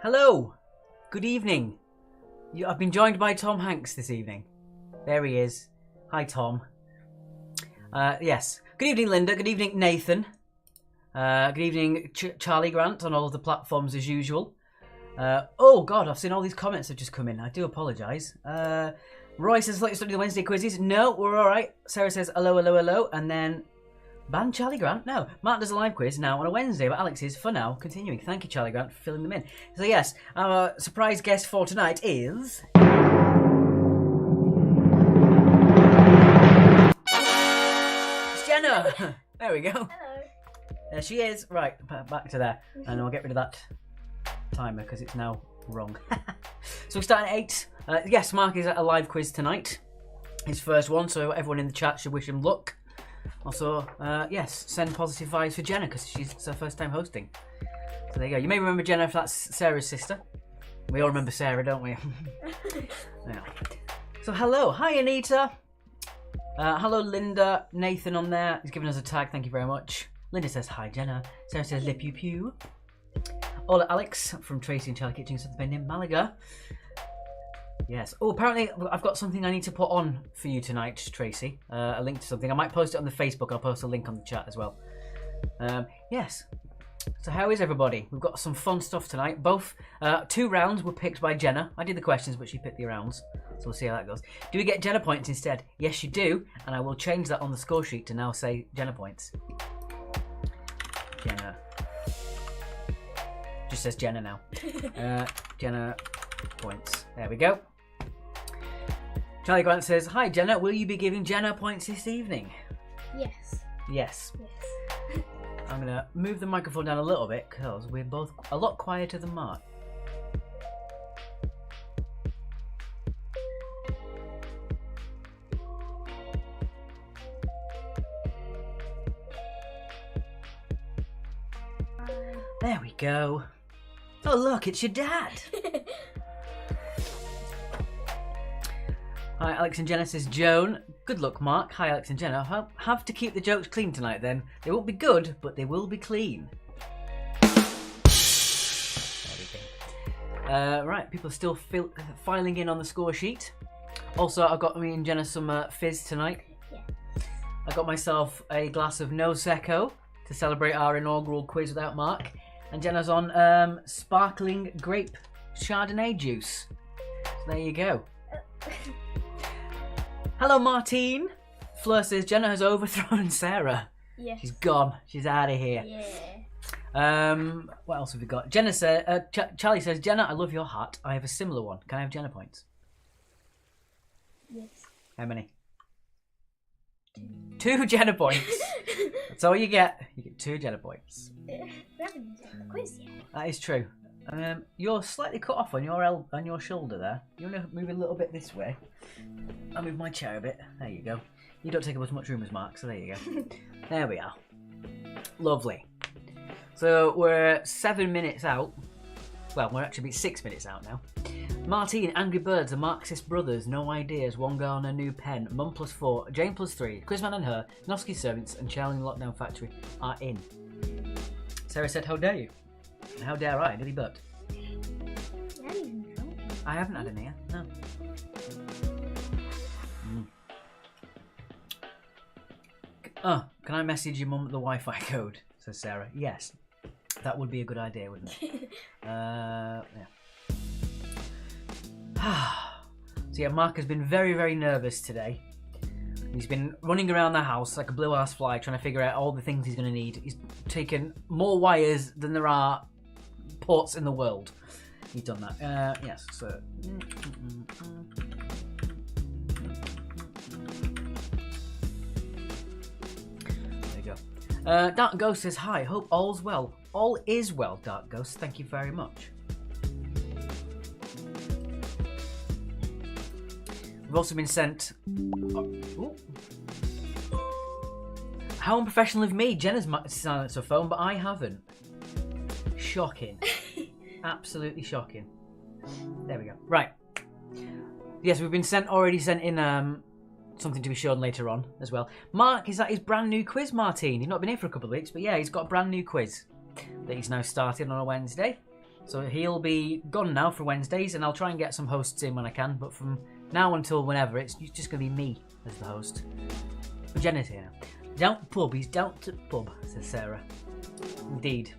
Hello, good evening. I've been joined by Tom Hanks this evening. There he is. Hi, Tom. Yes. Good evening, Linda. Good evening, Nathan. Good evening, Charlie Grant on all of the platforms as usual. Oh, God, I've seen all these comments have just come in. I do apologise. Roy says, like, study the Wednesday quizzes. No, we're all right. Sarah says, hello, hello, hello. And then, ban Charlie Grant? No. Mark does a live quiz now on a Wednesday, but Alex is, for now, continuing. Thank you, Charlie Grant, for filling them in. So, yes, our surprise guest for tonight is... There we go. Hello. There she is. Right, back to there. And I'll get rid of that timer because it's now wrong. So we're starting at 8. Yes, Mark is at a live quiz tonight. His first one, so everyone in the chat should wish him luck. Also, yes, send positive vibes for Jenna because it's her first time hosting. So there you go. You may remember Jenna if that's Sarah's sister. We all remember Sarah, don't we? Yeah. So hello. Hi, Anita. Hello, Linda. Nathan on there. He's giving us a tag. Thank you very much. Linda says, hi, Jenna. Sarah says, lip you pew. Hola, Alex from Tracy and Charlie Kitchen, something in Malaga. Yes. Oh, apparently I've got something I need to put on for you tonight, Tracy. A link to something. I might post it on the Facebook. I'll post a link on the chat as well. Yes. So how is everybody? We've got some fun stuff tonight. Both 2 rounds were picked by Jenna. I did the questions, but she picked the rounds. So we'll see how that goes. Do we get Jenna points instead? Yes, you do. And I will change that on the score sheet to now say Jenna points. Jenna. Just says Jenna now. Jenna points. There we go. Charlie Grant says, hi Jenna, will you be giving Jenna points this evening? Yes. Yes. Yes. I'm going to move the microphone down a little bit because we're both a lot quieter than Mark. There we go. Oh look, it's your dad. Hi, Alex and Jenna says Joan. Good luck, Mark. Hi, Alex and Jenna. Have to keep the jokes clean tonight then. They won't be good, but they will be clean. Right, people are still filing in on the score sheet. Also, I've got me and Jenna some fizz tonight. Yeah. I got myself a glass of Prosecco to celebrate our inaugural quiz without Mark. And Jenna's on sparkling grape Chardonnay juice. So there you go. Hello, Martine. Fleur says Jenna has overthrown Sarah. Yes. She's gone. She's out of here. Yeah. What else have we got? Jenna says, Charlie says, Jenna, I love your hat. I have a similar one. Can I have Jenna points? Yes. How many? 2 Jenna points. That's all you get. You get 2 Jenna points. We haven't done the quiz yet. That is true. You're slightly cut off on your shoulder there. You want to move a little bit this way? I'll move my chair a bit. There you go. You don't take up as much room as Mark, so there you go. There we are. Lovely. So we're 7 minutes out. Well, we're actually 6 minutes out now. Martine, Angry Birds, the Marxist Brothers, No Ideas, One Girl and a New Pen, Mum +4, Jane +3, Quizman and Her, Nosky Servants, and Charlie in the Lockdown Factory are in. Sarah said, how dare you? And how dare I? Nearly burped. I don't even know. I haven't had any yet, no. Can I message your mum the Wi-Fi code? Says Sarah. Yes. That would be a good idea, wouldn't it? Yeah. So yeah, Mark has been very, very nervous today. He's been running around the house like a blue-ass fly trying to figure out all the things he's going to need. He's taken more wires than there are ports in the world. He's done that. Yes, so... There you go. Dark Ghost says, hi, hope all's well. All is well, Dark Ghost. Thank you very much. We've also been sent... Oh. How unprofessional of me. Jenna's silenced her phone, but I haven't. Shocking. Absolutely shocking. There we go. Right. Yes, we've been already sent in something to be shown later on as well. Mark is at his brand new quiz, Martine. He's not been here for a couple of weeks, but yeah, he's got a brand new quiz that he's now started on a Wednesday. So he'll be gone now for Wednesdays, and I'll try and get some hosts in when I can, but from now until whenever, it's just going to be me as the host. But Jenna's here now. Down to pub, he's down to pub, says Sarah. Indeed.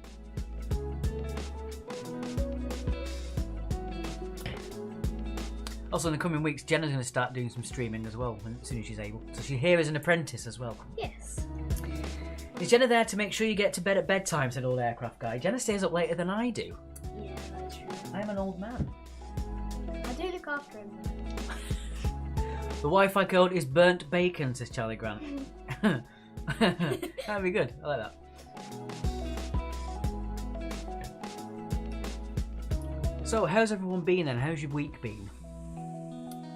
Also, in the coming weeks, Jenna's going to start doing some streaming as well, as soon as she's able. So she's here as an apprentice as well. Yes. Is Jenna there to make sure you get to bed at bedtime, said Old Aircraft Guy. Jenna stays up later than I do. Yeah, that's true. I'm an old man. I do look after him. The Wi-Fi code is burnt bacon, says Charlie Grant. That'd be good. I like that. So, how's everyone been then? How's your week been?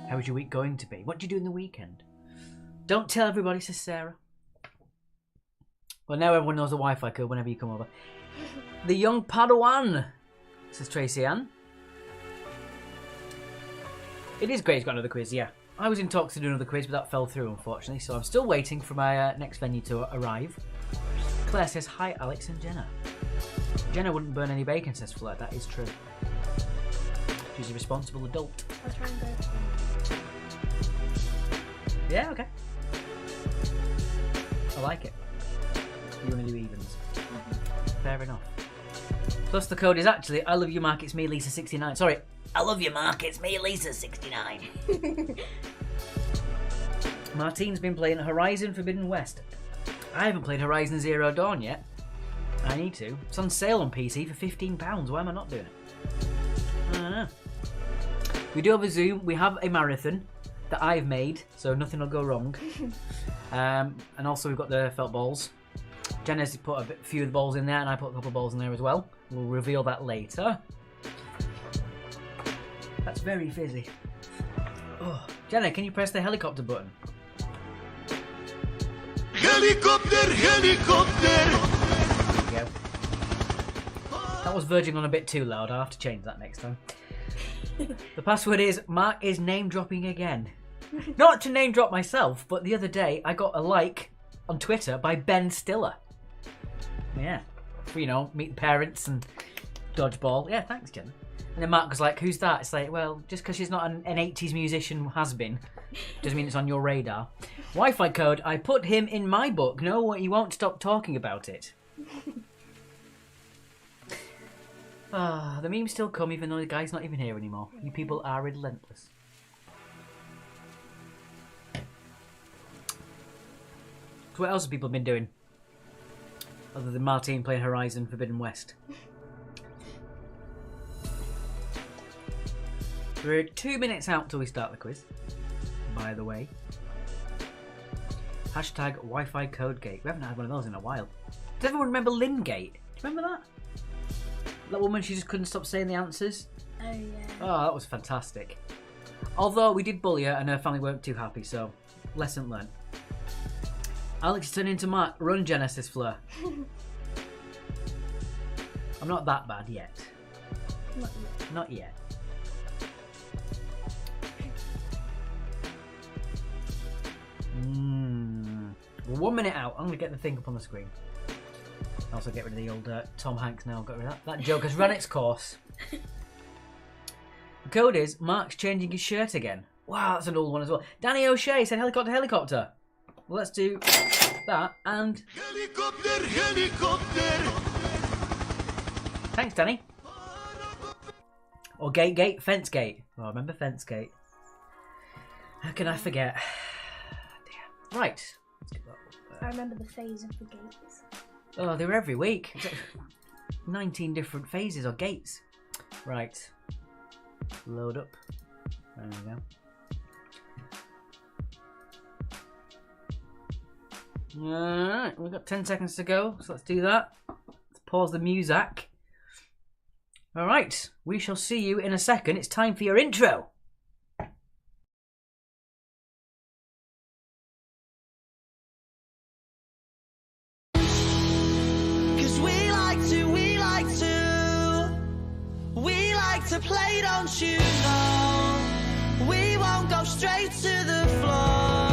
How's your week going to be? What do you do in the weekend? Don't tell everybody, says Sarah. Well, now everyone knows the Wi-Fi code whenever you come over. The young Padawan, says Tracy Ann. It is great he's got another quiz, yeah. I was in talks to do another quiz, but that fell through, unfortunately, so I'm still waiting for my next venue to arrive. Claire says, hi, Alex and Jenna. Jenna wouldn't burn any bacon, says Fleur. That is true. She's a responsible adult. Let's try and go. Yeah, okay. I like it. You want to do evens. Fair enough. Plus the code is actually, I love you, Mark, it's me, Lisa69. Sorry, I love you, Mark, it's me, Lisa69. Martine's been playing Horizon Forbidden West. I haven't played Horizon Zero Dawn yet. I need to. It's on sale on PC for £15. Why am I not doing it? I don't know. We do have a Zoom. We have a marathon that I've made, so nothing will go wrong. And also we've got the felt balls. Jenna's put a few of the balls in there, and I put a couple of balls in there as well. We'll reveal that later. That's very fizzy. Oh. Jenna, can you press the helicopter button? Helicopter, helicopter! There you go. That was verging on a bit too loud. I'll have to change that next time. The password is Mark is name dropping again. Not to name drop myself, but the other day I got a like on Twitter by Ben Stiller. Yeah. You know, meet the parents and dodgeball. Yeah, thanks, Jen. And then Mark was like, who's that? It's like, well, just because she's not an 80s musician has been, doesn't mean it's on your radar. Wi-Fi code, I put him in my book. No, he won't stop talking about it. The memes still come even though the guy's not even here anymore. You people are relentless. So what else have people been doing? Other than Martine playing Horizon Forbidden West. We're 2 minutes out till we start the quiz, by the way. Hashtag Wi-Fi code gate. We haven't had one of those in a while. Does everyone remember Lingate? Do you remember that? That woman, she just couldn't stop saying the answers. Oh, yeah. Oh, that was fantastic. Although we did bully her and her family weren't too happy, so lesson learned. Alex turned into Mark. Run, Genesis Fleur. I'm not that bad yet. Not yet. Not yet. We're 1 minute out. I'm going to get the thing up on the screen. Also get rid of the old Tom Hanks now. Got rid of that. That joke has run its course. The code is Mark's changing his shirt again. Wow, that's an old one as well. Danny O'Shea said helicopter, helicopter. Well, let's do that and... Helicopter, helicopter! Thanks, Danny. Or gate, fence gate. Oh, remember fence gate. How can I forget? Dear. Right. Let's get that up there. I remember the phase of the gates. Oh, they were every week. It's like 19 different phases or gates. Right. Load up. There we go. Alright, we've got 10 seconds to go, so let's do that. Let's pause the music. Alright, we shall see you in a second. It's time for your intro. To play, don't you know? We won't go straight to the floor.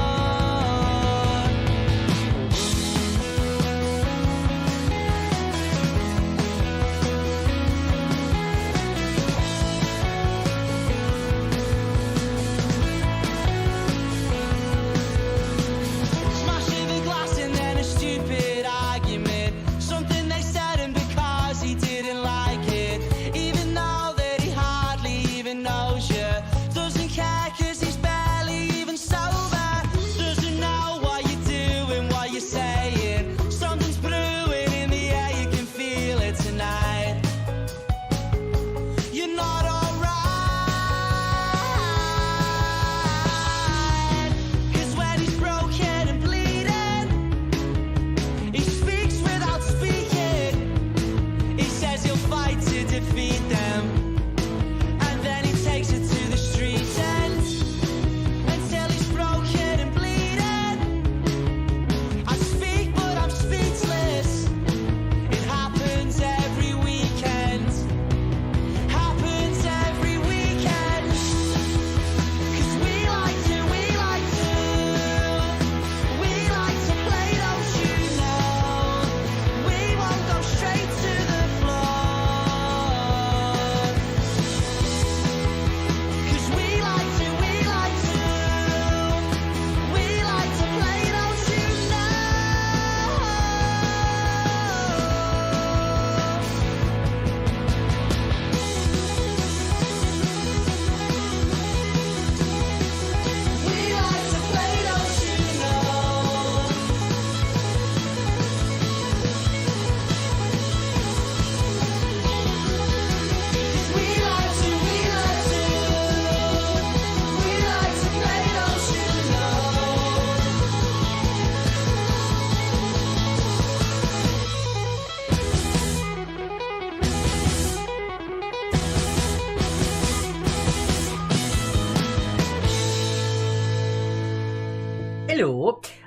Smashing the glass and then a stupid argument. Something they said and because he didn't like it. Even though knows you, doesn't care cause he's barely even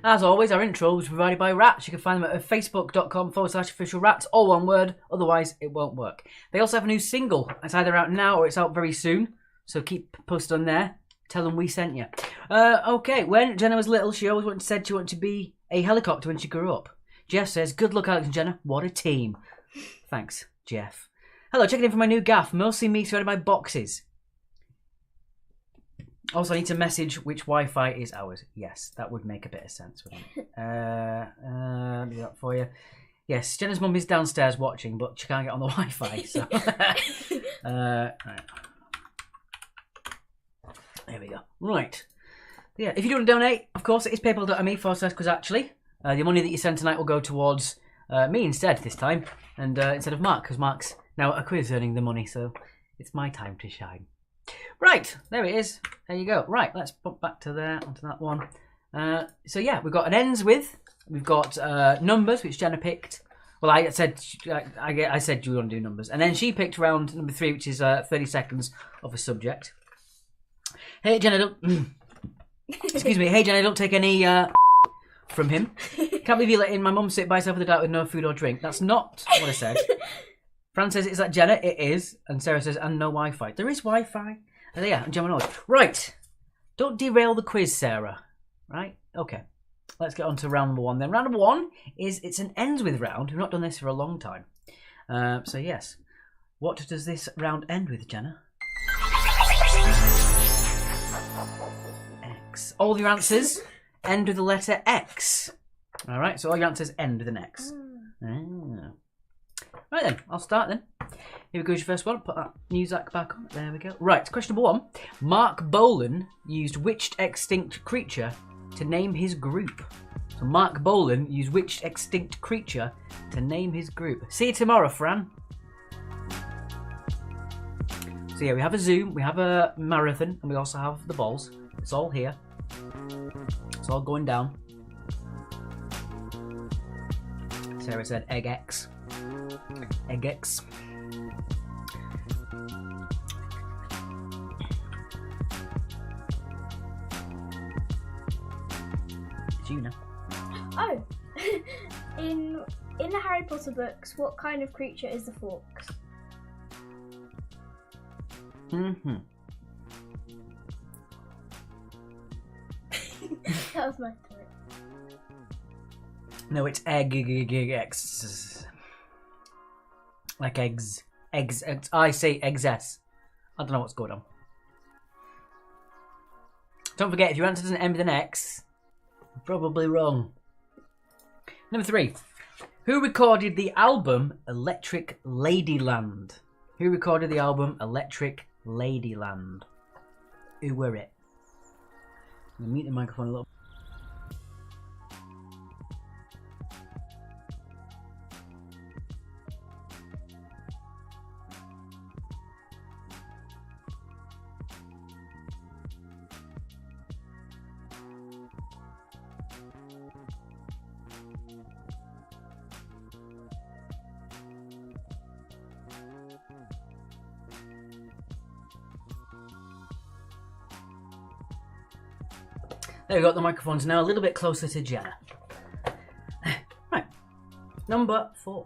As always, our intro was provided by Rats. You can find them at facebook.com/officialrats, all one word, otherwise it won't work. They also have a new single. It's either out now or it's out very soon, so keep posted on there. Tell them we sent you. Okay, when Jenna was little, she always said she wanted to be a helicopter when she grew up. Jeff says, good luck, Alex and Jenna. What a team. Thanks, Jeff. Hello, checking in for my new gaff. Mostly me surrounded by boxes. Also, I need to message which Wi-Fi is ours. Yes, that would make a bit of sense, wouldn't it? Let me do that for you. Yes, Jenna's mum is downstairs watching, but she can't get on the Wi-Fi. So, right. There we go. Right. Yeah, if you do want to donate, of course, it is paypal.me/quizzactually. The money that you send tonight will go towards me instead this time, and instead of Mark, because Mark's now at a quiz earning the money, so it's my time to shine. Right, there it is. There you go. Right, let's bump back to there, onto that one. So yeah, we've got an ends with. We've got numbers, which Jenna picked. Well, I said you want to do numbers, and then she picked round number 3, which is 30 seconds of a subject. Hey Jenna, don't. Excuse me. Hey Jenna, don't take any from him. Can't believe you letting my mum sit by herself in the dark with no food or drink. That's not what I said. Fran says, is that Jenna? It is. And Sarah says, and no Wi-Fi. There is Wi-Fi. And yeah, and Gemma knows. Right. Don't derail the quiz, Sarah. Right? Okay. Let's get on to round number 1 then. Round number 1 is, it's an ends with round. We've not done this for a long time. So yes. What does this round end with, Jenna? X. All of your answers end with the letter X. Alright, so all your answers end with an X. Ah. Right then, I'll start then. Here we go, your first one. Put that music back on. There we go. Right, question number 1. Mark Bolan used which extinct creature to name his group? So Mark Bolan used which extinct creature to name his group? See you tomorrow, Fran. So yeah, we have a Zoom, we have a marathon, and we also have the balls. It's all here. It's all going down. Sarah said egg X. Egg X. It's you now. Oh, in the Harry Potter books, what kind of creature is the fox? Mm-hmm. That was my throat. No, it's egg. Like eggs. Eggs. I say eggs. I don't know what's going on. Don't forget, if your answer doesn't end with an X, you're probably wrong. Number 3. Who recorded the album Electric Ladyland? Who recorded the album Electric Ladyland? Who were it? I'm going to mute the microphone a little. There we go, the microphone's now a little bit closer to Jenna. Right, number 4.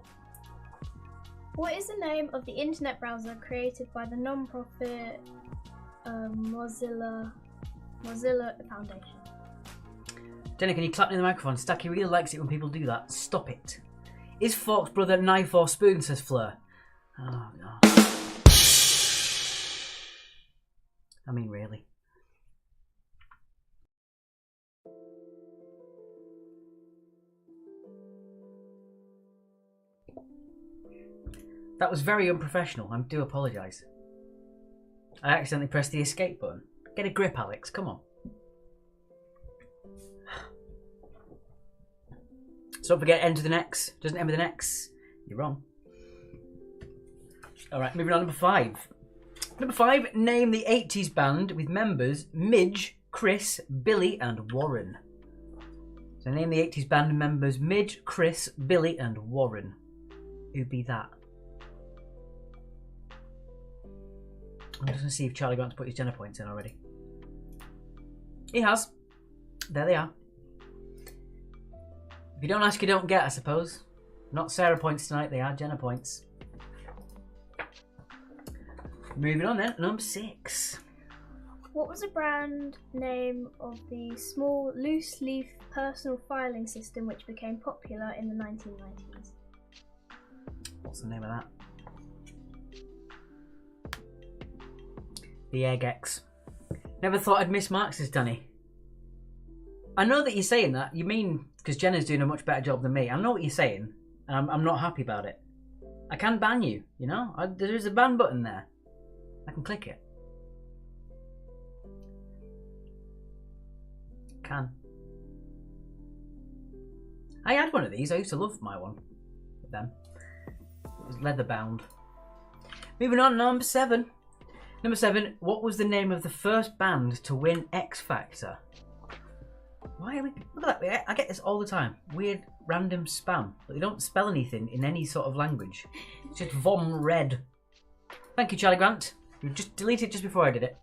What is the name of the internet browser created by the non-profit Mozilla Foundation? Jenna, can you clap in the microphone? Stacky really likes it when people do that. Stop it. Is Fork's brother knife or spoon, says Fleur. Oh, no. I mean, really. That was very unprofessional. I do apologise. I accidentally pressed the escape button. Get a grip, Alex. Come on. So don't forget, end with an X. Doesn't end with an X. You're wrong. Alright, moving on to number 5. Number 5, name the 80s band with members Midge, Chris, Billy and Warren. So name the 80s band members Midge, Chris, Billy and Warren. Who'd be that? I'm just going to see if Charlie got to put his Jenna points in already. He has. There they are. If you don't ask, you don't get, I suppose. Not Sarah points tonight, they are Jenna points. Moving on then, number 6. What was the brand name of the small loose leaf personal filing system which became popular in the 1990s? What's the name of that? The Eggex. Never thought I'd miss Marx's, Danny. I know that you're saying that. You mean because Jenna's doing a much better job than me. I know what you're saying, and I'm not happy about it. I can ban you, you know? There is a ban button there. I can click it. Can. I had one of these. I used to love my one with them. It was leather bound. Moving on, number 7. Number 7, what was the name of the first band to win X Factor? Why are we... Look at that, I get this all the time. Weird, random spam. But they don't spell anything in any sort of language. It's just vom red. Thank you, Charlie Grant. You just deleted it just before I did it.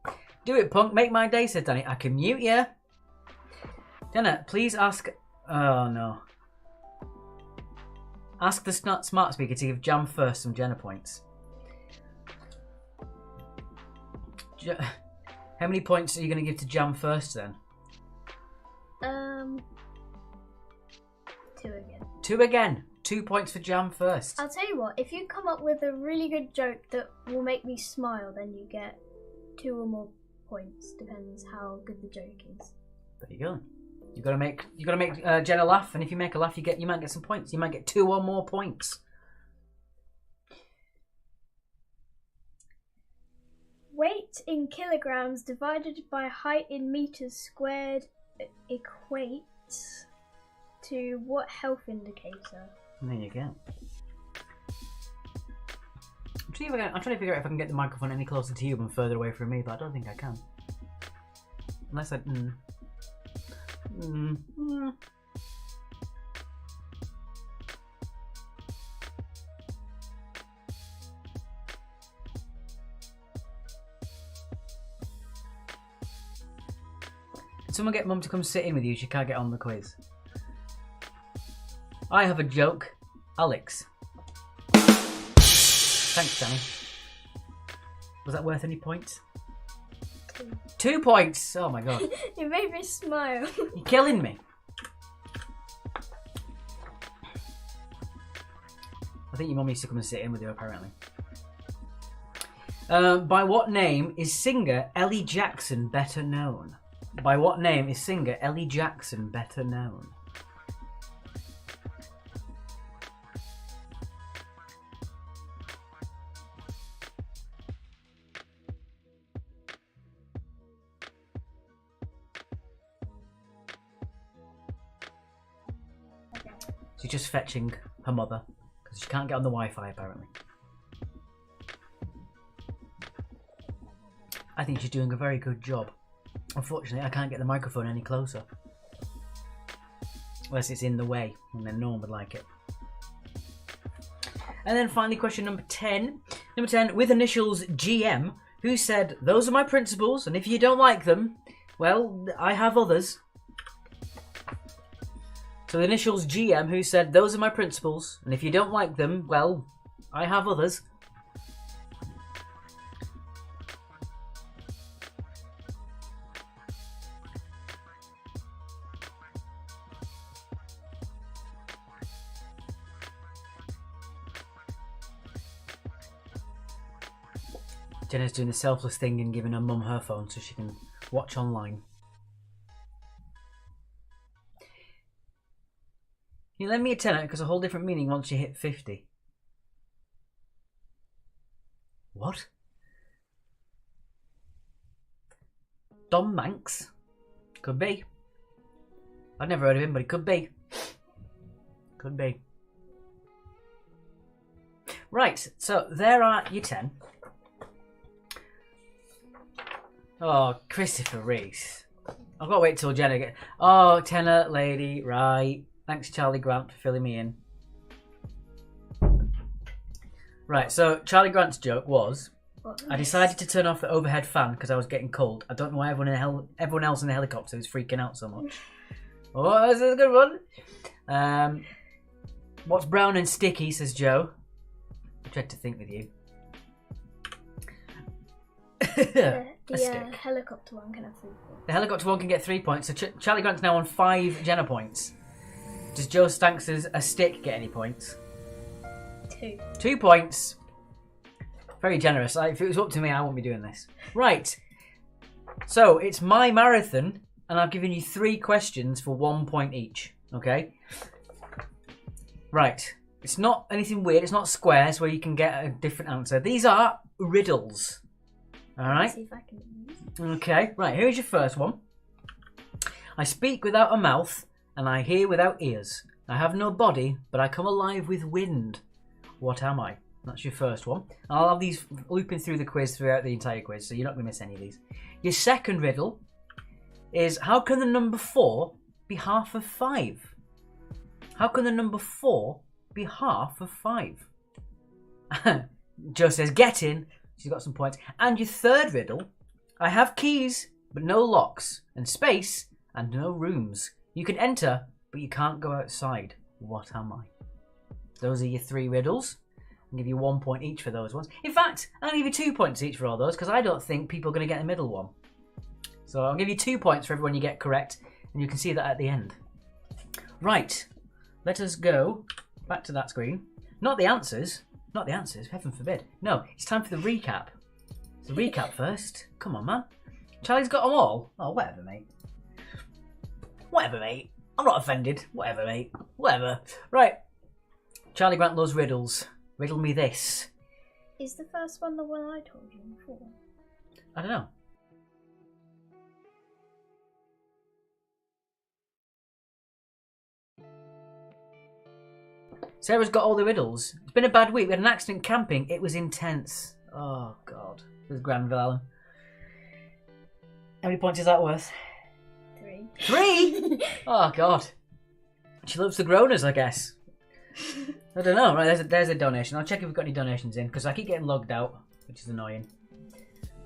Do it, punk. Make my day, said Danny. I can mute you. Jenna, please ask... Oh, no. Ask the smart speaker to give Jam first some Jenna points. How many points are you going to give to Jam first then? 2 again. 2 again. 2 points for Jam first. I'll tell you what, if you come up with a really good joke that will make me smile, then you get 2 or more points. Depends how good the joke is. There you go. You gotta make Jenna laugh, and if you make her laugh, you might get some points. You might get 2 or more points. Weight in kilograms divided by height in meters squared equates to what health indicator? There you go. I'm trying to figure out if I can get the microphone any closer to you and further away from me, but I don't think I can. Unless I... Someone get Mum to come sit in with you. She can't get on the quiz. I have a joke. Alex. Thanks, Danny. Was that worth any points? 2 points! Oh my god. You made me smile. You're killing me. I think your mum needs to come and sit in with you, apparently. By what name is singer Ellie Jackson better known? By what name is singer Ellie Jackson better known? She's just fetching her mother because she can't get on the Wi-Fi apparently. I think she's doing a very good job. Unfortunately, I can't get the microphone any closer. Unless it's in the way, and then no one would like it. And then finally, question number 10. Number 10, with initials GM, who said, "Those are my principles, and if you don't like them, well, I have others." So the initials GM, who said, "Those are my principles, and if you don't like them, well, I have others." Jenna's doing the selfless thing and giving her mum her phone so she can watch online. You lend me a tenner because a whole different meaning once you hit 50. What? Dom Manx? Could be. I've never heard of him, but it could be. Could be. Right, so there are your 10. Oh, Christopher Reese. I've got to wait till Jenna gets... Oh, tenner lady, right. Thanks, Charlie Grant, for filling me in. Right, so Charlie Grant's joke was... I decided to turn off the overhead fan because I was getting cold. I don't know why everyone else in the helicopter was freaking out so much. Oh, this is a good one. What's brown and sticky, says Joe. I tried to think with you. The A stick. helicopter one can have 3 points. The helicopter one can get 3 points. So Charlie Grant's now on 5 Jenna points. Does Joe Stanks' a stick get any points? 2. 2 points. Very generous. If it was up to me, I wouldn't be doing this. Right. So it's my marathon, and I've given you 3 questions for 1 point each. Okay? Right. It's not anything weird. It's not squares where you can get a different answer. These are riddles. Alright? See if I can use. Okay. Right. Here's your first one. I speak without a mouth, and I hear without ears. I have no body, but I come alive with wind. What am I? That's your first one. I'll have these looping through the quiz throughout the entire quiz, so you're not going to miss any of these. Your second riddle is, how can the number 4 be half of 5? How can the number 4 be half of 5? Joe says, get in. She's got some points. And your third riddle, I have keys, but no locks, and space, and no rooms. You can enter, but you can't go outside. What am I? Those are your 3 riddles. I'll give you 1 point each for those ones. In fact, I'll give you 2 points each for all those, because I don't think people are going to get the middle one. So I'll give you 2 points for everyone you get correct, and you can see that at the end. Right, let us go back to that screen. Not the answers, heaven forbid. No, it's time for the recap. The recap first. Come on, man. Charlie's got them all. Oh, whatever, mate. Whatever, mate. I'm not offended. Whatever, mate. Whatever. Right. Charlie Grant loves riddles. Riddle me this. Is the first one the one I told you before? I don't know. Sarah's got all the riddles. It's been a bad week. We had an accident camping. It was intense. Oh, God. It was Granville Allen. How many points is that worth? 3. 3? Oh, God. She loves the groaners, I guess. I don't know. Right, there's a donation. I'll check if we've got any donations in, because I keep getting logged out, which is annoying.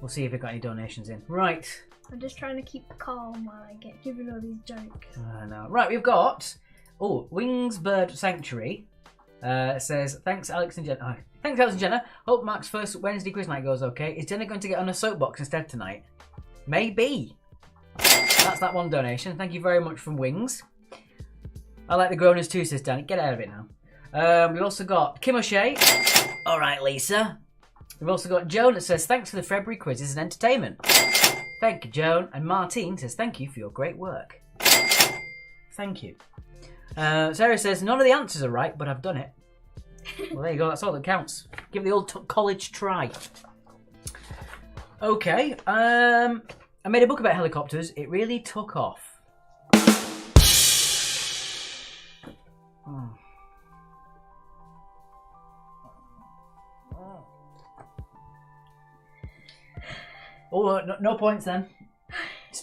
We'll see if we've got any donations in. Right. I'm just trying to keep calm while I get given all these jokes. I know. Right, we've got... Oh, Wings Bird Sanctuary says, thanks, Alex and Jenna. Thanks, Alex and Jenna. Hope Mark's first Wednesday quiz night goes okay. Is Jenna going to get on a soapbox instead tonight? Maybe. That's that one donation. Thank you very much from Wings. I like the groaners too, says Danny. Get out of it now. We've also got Kim O'Shea. All right, Lisa. We've also got Joan that says, thanks for the February quizzes and entertainment. Thank you, Joan. And Martine says, thank you for your great work. Thank you. Sarah says, none of the answers are right, but I've done it. Well, there you go. That's all that counts. Give the old college try. Okay. I made a book about helicopters. It really took off. Oh, no points then.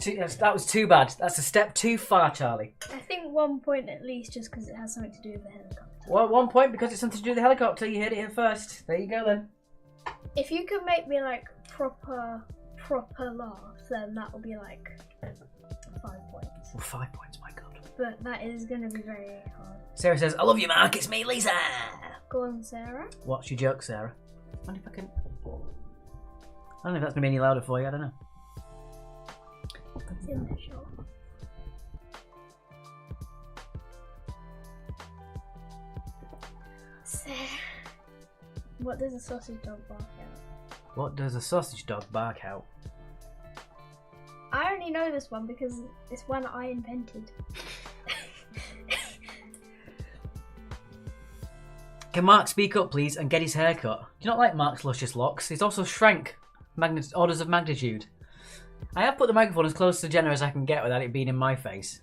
That was too bad. That's a step too far, Charlie. I think 1 point at least, just because it has something to do with the helicopter. Well, 1 point because it's something to do with the helicopter. You heard it here first. There you go then. If you could make me like proper laugh, then that will be like 5 points. Well, 5 points, my God. But that is going to be very hard. Sarah says, I love you, Mark. It's me, Lisa. Go on, Sarah. What's your joke, Sarah? I wonder if I can... I don't know if that's going to be any louder for you. I don't know. It's in the shop. Sarah. What does a sausage dog bark out? What does a sausage dog bark out? I only know this one because it's one I invented. Can Mark speak up, please, and get his hair cut? Do you not like Mark's luscious locks? He's also shrank orders of magnitude. I have put the microphone as close to Jenna as I can get without it being in my face.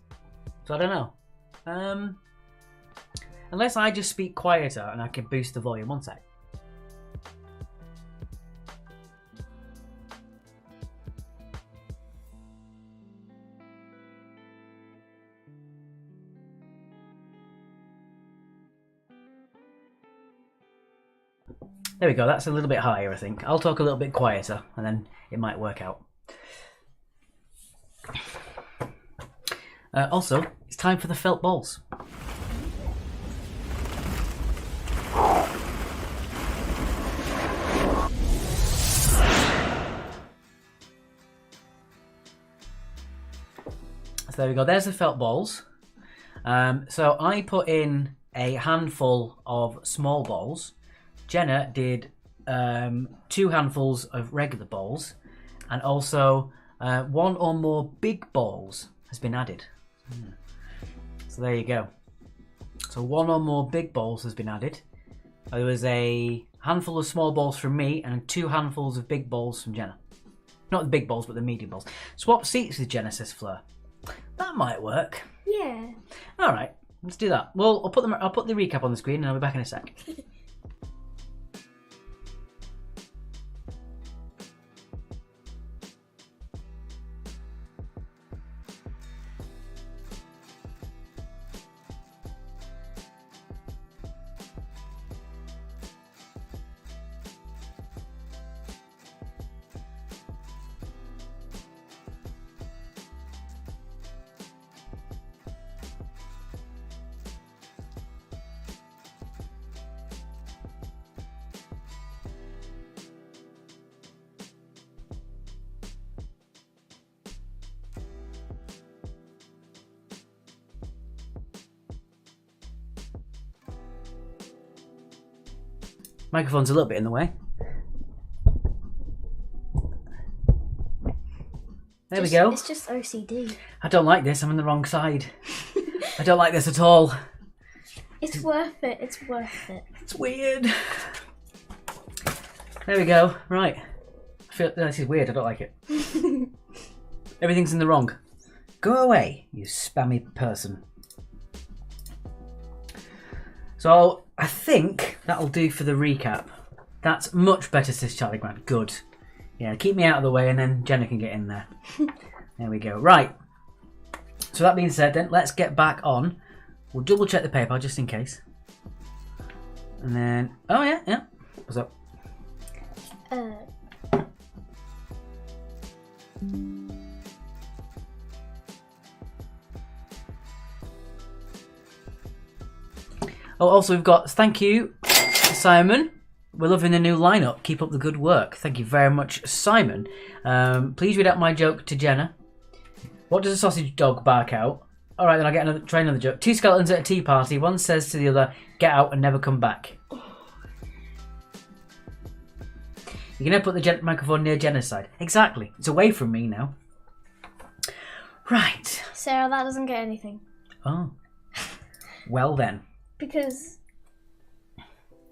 So I don't know. Unless I just speak quieter and I can boost the volume. One sec. There we go, that's a little bit higher, I think. I'll talk a little bit quieter, and then it might work out. Also, it's time for the felt balls. So there we go. There's the felt balls. So I put in a handful of small balls. Jenna did 2 handfuls of regular balls, and also 1 or more big balls has been added. So there you go. So 1 or more big balls has been added. There was a handful of small balls from me and 2 handfuls of big balls from Jenna. Not the big balls, but the medium balls. Swap seats with Jenna, says Fleur. That might work. Yeah. All right, let's do that. Well, I'll put the recap on the screen, and I'll be back in a sec. Microphone's a little bit in the way. There we go. It's just OCD. I don't like this. I'm on the wrong side. I don't like this at all. It's worth it. It's worth it. It's weird. There we go. Right. I feel this is weird. I don't like it. Everything's in the wrong. Go away, you spammy person. So I think that'll do for the recap. That's much better, says Charlie Grant. Good. Yeah, keep me out of the way and then Jenna can get in there. There we go. Right. So that being said then, let's get back on. We'll double check the paper just in case. And then, oh yeah. What's up? Oh, also we've got thank you, Simon. We're loving the new lineup. Keep up the good work. Thank you very much, Simon. Please read out my joke to Jenna. What does a sausage dog bark out? All right, then I'll try another joke. 2 skeletons at a tea party. One says to the other, "Get out and never come back." You're gonna put the microphone near Jenna's side. Exactly. It's away from me now. Right. Sarah, that doesn't get anything. Oh. Well then. Because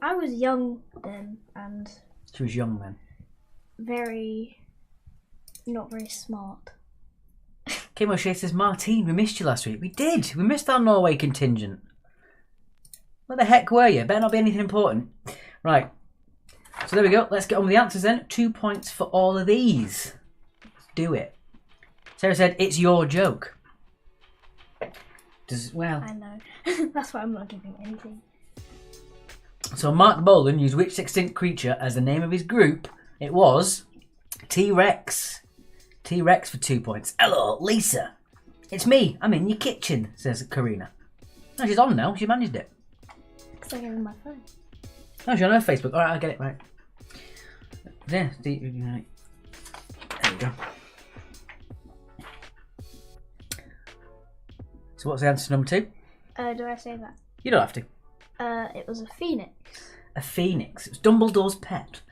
I was young then and She was young then. not very smart. Kim O'Shea says, Martine, we missed you last week. We did. We missed our Norway contingent. Where the heck were you? Better not be anything important. Right. So there we go. Let's get on with the answers then. 2 points for all of these. Let's do it. Sarah said, it's your joke. Well. I know. That's why I'm not giving anything. So Mark Bolan used which extinct creature as the name of his group? It was T-Rex. T-Rex for 2 points. Hello, Lisa. It's me. I'm in your kitchen, says Karina. Oh, she's on now. She managed it. Because I gave her my phone. Oh, she's on her Facebook. All right, I'll get it right. There we go. So what's the answer to number 2? Do I say that? You don't have to. It was a phoenix. A phoenix. It was Dumbledore's pet.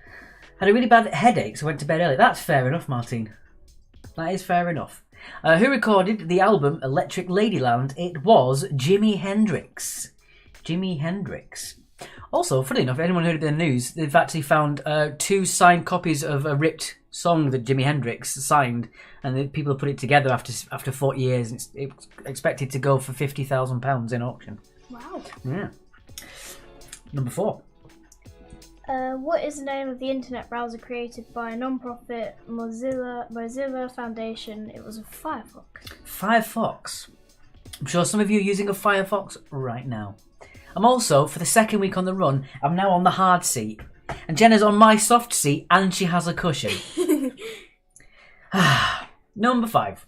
Had a really bad headache, so went to bed early. That's fair enough, Martine. That is fair enough. Who recorded the album Electric Ladyland? It was Jimi Hendrix. Jimi Hendrix. Also, funny enough, if anyone heard of the news, they've actually found 2 signed copies of a ripped song that Jimi Hendrix signed, and people have put it together after 40 years. It's expected to go for £50,000 in auction. Wow. Yeah. Number 4. What is the name of the internet browser created by a non-profit Mozilla Foundation? It was a Firefox. Firefox. I'm sure some of you are using a Firefox right now. I'm also, for the second week on the run, I'm now on the hard seat. And Jenna's on my soft seat and she has a cushion. Number 5.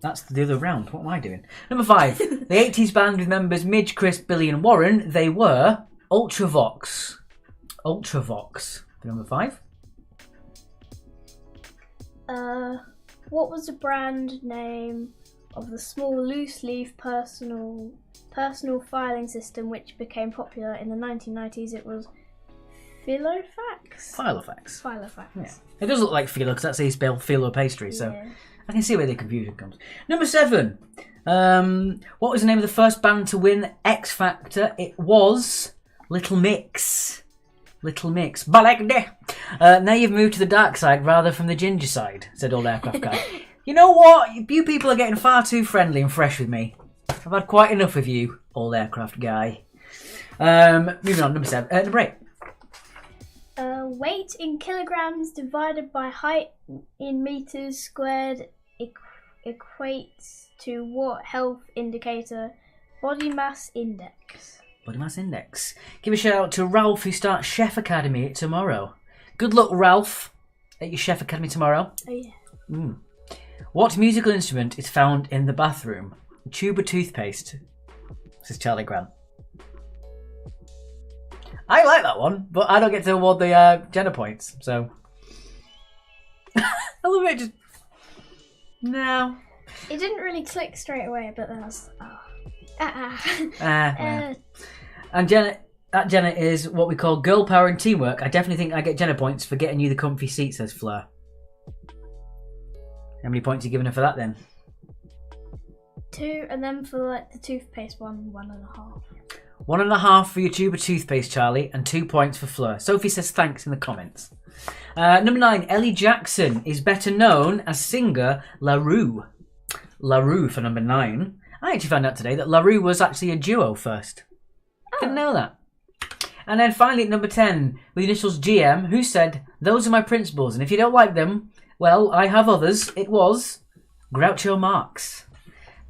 That's the other round. What am I doing? Number 5. The 80s band with members Midge, Chris, Billy and Warren. They were Ultravox. Ultravox. For number 5. What was the brand name of the small loose-leaf personal filing system which became popular in the 1990s? It was Filofax. Filofax. Filofax. Yeah. It does look like phyllo because that's how you spell phyllo pastry, so Yeah. I can see where the confusion comes. Number 7. What was the name of the first band to win X Factor? It was Little Mix. Little Mix. Balagde. Now you've moved to the dark side rather from the ginger side, said Old Aircraft Guy. You know what? You people are getting far too friendly and fresh with me. I've had quite enough of you, Old Aircraft Guy. Moving on, number 8. Weight in kilograms divided by height in meters squared equates to what health indicator? Body mass index. Body mass index. Give a shout out to Ralph who starts Chef Academy tomorrow. Good luck, Ralph, at your Chef Academy tomorrow. Oh yeah. What musical instrument is found in the bathroom? A tube of toothpaste, says Charlie Grant. I like that one, but I don't get to award the Jenna points, so. I love it. Just... No. It didn't really click straight away, but then I was And Jenna is what we call girl power and teamwork. I definitely think I get Jenna points for getting you the comfy seat, says Fleur. How many points are you giving her for that then? 2, and then for like the toothpaste one, 1.5. 1.5 for your tube of toothpaste, Charlie, and 2 points for Fleur. Sophie says thanks in the comments. Number 9, Ellie Jackson is better known as singer La Rue. La Rue for number 9. I actually found out today that La Rue was actually a duo first. Didn't know that. And then finally at number 10, with the initials GM, who said, those are my principles, and if you don't like them, well, I have others. It was Groucho Marx.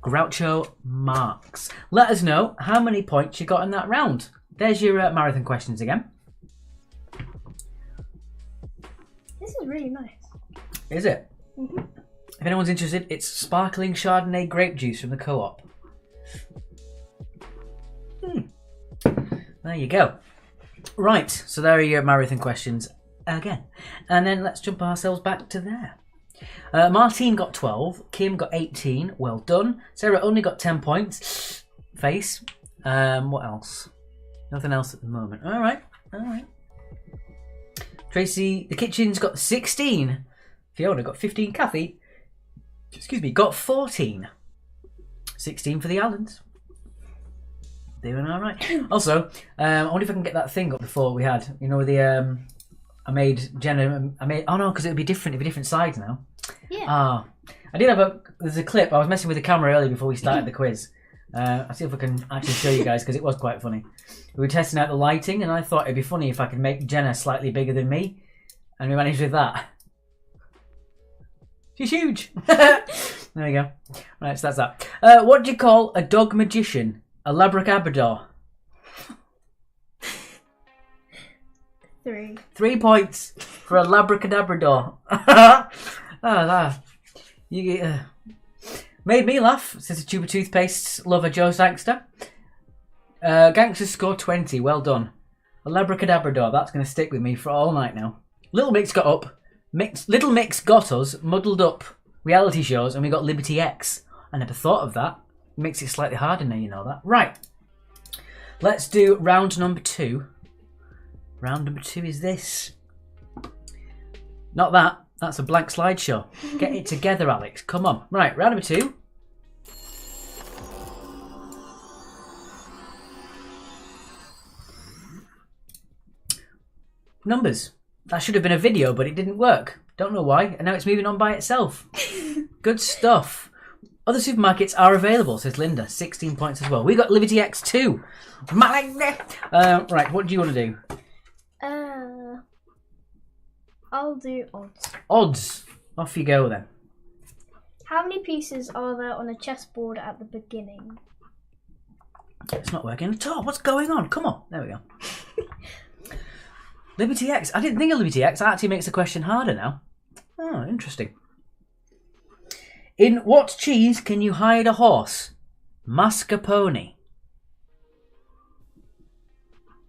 Groucho Marx. Let us know how many points you got in that round. There's your marathon questions again. This is really nice. Is it? Mm-hmm. If anyone's interested, it's sparkling Chardonnay grape juice from the Co-op. There you go. Right, so there are your marathon questions again. And then let's jump ourselves back to there. Martine got 12, Kim got 18, well done. Sarah only got 10 points. Face. What else? Nothing else at the moment. Alright. Tracy, the kitchen's got 16. Fiona got 15. Kathy, got 14. 16 for the Allens. Doing alright. Also, I wonder if I can get that thing up before we had. You know, the I made Jenna. Oh no, because it would be different. It'd be different sides now. Yeah. I did have there's a clip. I was messing with the camera earlier before we started the quiz. I'll see if I can actually show you guys because it was quite funny. We were testing out the lighting, and I thought it'd be funny if I could make Jenna slightly bigger than me, and we managed with that. She's huge. There we go. Right, so that's that. What do you call a dog magician? A labracabrador. 3. 3 points for a labracadabrador. You made me laugh, says a tube of toothpaste lover Joe Sangster. Gangsters scored 20, well done. A labracadabrador, that's going to stick with me for all night now. Little Mix got up. Little Mix got us muddled up reality shows, and we got Liberty X. I never thought of that. Makes it slightly harder now, you know that. Right. Let's do round number 2. Round number 2 is this. Not that. That's a blank slideshow. Get it together, Alex. Come on. Right, round number 2. Numbers. That should have been a video, but it didn't work. Don't know why. And now it's moving on by itself. Good stuff. Other supermarkets are available, says Linda. 16 points as well. We got Liberty X too. Right, what do you want to do? I'll do odds. Odds. Off you go then. How many pieces are there on a chessboard at the beginning? It's not working at all. What's going on? Come on. There we go. Liberty X. I didn't think of Liberty X. That actually makes the question harder now. Oh, interesting. In what cheese can you hide a horse? Mascarpone.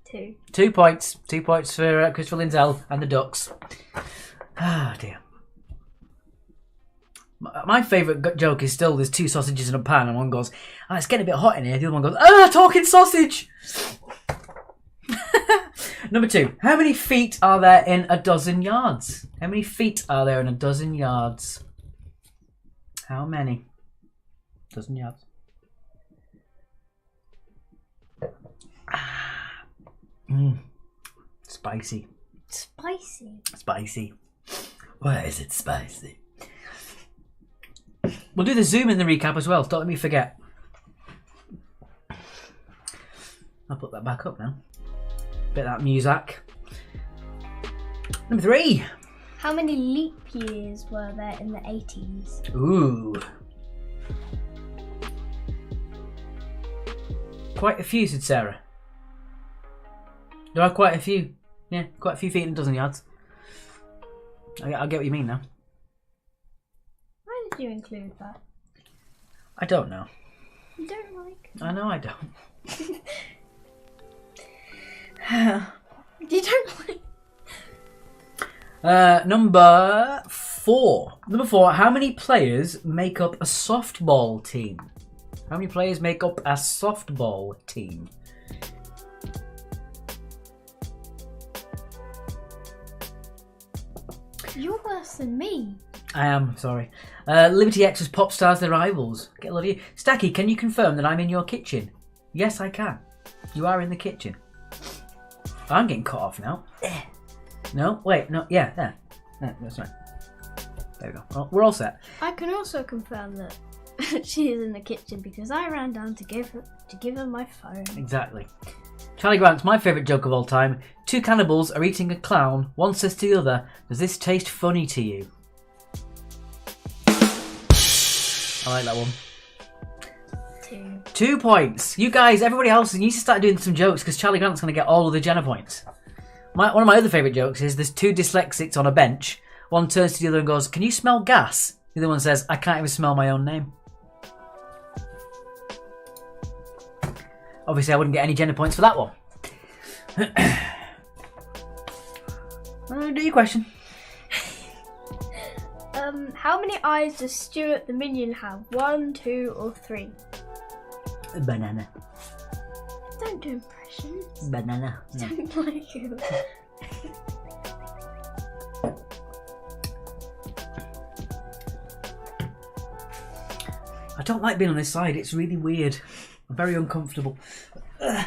2. 2 points. 2 points for Christopher Lindsell and the Ducks. Ah, dear. My favourite joke is still there's two sausages in a pan and one goes, oh, it's getting a bit hot in here. The other one goes, talking sausage! Number 2. How many feet are there in a dozen yards? How many feet are there in a dozen yards? How many? Dozen yards. Spicy. Spicy. Why is it spicy? We'll do the zoom in the recap as well. Don't let me forget. I'll put that back up now. Bit of that music. Number 3. How many leap years were there in the 80s? Ooh. Quite a few, said Sarah. There are quite a few. Yeah, quite a few feet in a dozen yards. I get what you mean now. Why did you include that? I don't know. You don't like? I know I don't. You don't like? Number 4. Number 4. How many players make up a softball team? How many players make up a softball team? You're worse than me. I am, sorry. Liberty X's Pop Stars, their rivals. Get a lot of you. Stacky, can you confirm that I'm in your kitchen? Yes, I can. You are in the kitchen. I'm getting cut off now. No, wait, no, yeah, there. Yeah, that's right. There we go. Well, we're all set. I can also confirm that she is in the kitchen because I ran down to give her my phone. Exactly. Charlie Grant's my favourite joke of all time. 2 cannibals are eating a clown. One says to the other, does this taste funny to you? I like that one. 2. 2 points. You guys, everybody else, you need to start doing some jokes because Charlie Grant's going to get all of the Jenna points. One of my other favourite jokes is there's 2 dyslexics on a bench. One turns to the other and goes, can you smell gas? The other one says, I can't even smell my own name. Obviously, I wouldn't get any Jenna points for that one. Do your question. How many eyes does Stuart the Minion have? 1, 2, or 3? A banana. Don't do impressions. Banana. No. Don't like you. I don't like being on this side. It's really weird. I'm very uncomfortable. Do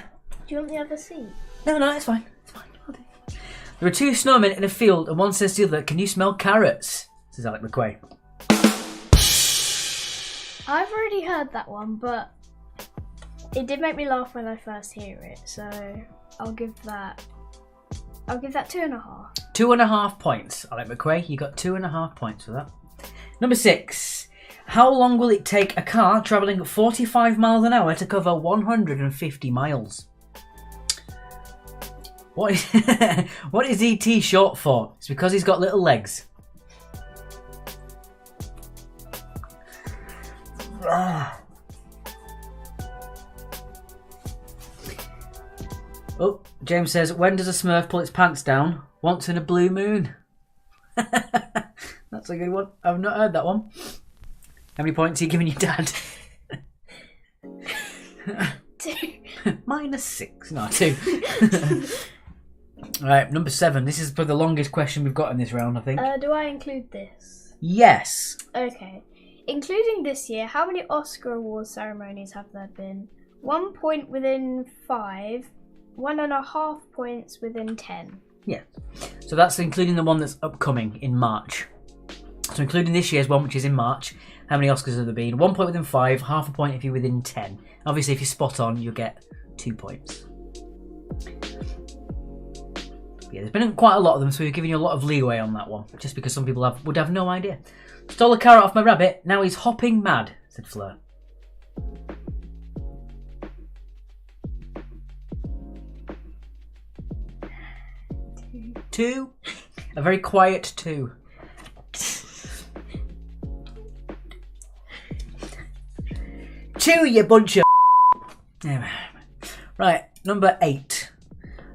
you want the other seat? No, it's fine. It's fine. I'll do it. There are 2 snowmen in a field and one says to the other, can you smell carrots? Says Alec McQuay. I've already heard that one, but it did make me laugh when I first hear it, so I'll give that 2.5. 2.5 points. Alec McQuay, you got 2.5 points for that. Number 6. How long will it take a car travelling at 45 miles an hour to cover 150 miles? What is ET short for? It's because he's got little legs. Oh, James says, when does a Smurf pull its pants down? Once in a blue moon. That's a good one. I've not heard that one. How many points are you giving your dad? 2. -6. No, 2. Alright, number 7. This is probably the longest question we've got in this round, I think. Do I include this? Yes. Okay. Including this year, how many Oscar Awards ceremonies have there been? 1 point within 5, 1.5 points within 10. Yeah. So that's including the one that's upcoming in March. So including this year's one, which is in March, how many Oscars have there been? 1 point within 5, half a point if you're within 10. Obviously, if you're spot on, you'll get 2 points. Yeah, there's been quite a lot of them, so we're giving you a lot of leeway on that one, just because some people would have no idea. Stole a carrot off my rabbit, now he's hopping mad, said Fleur. Two. A very quiet 2. Chew, you bunch of... Right, number 8.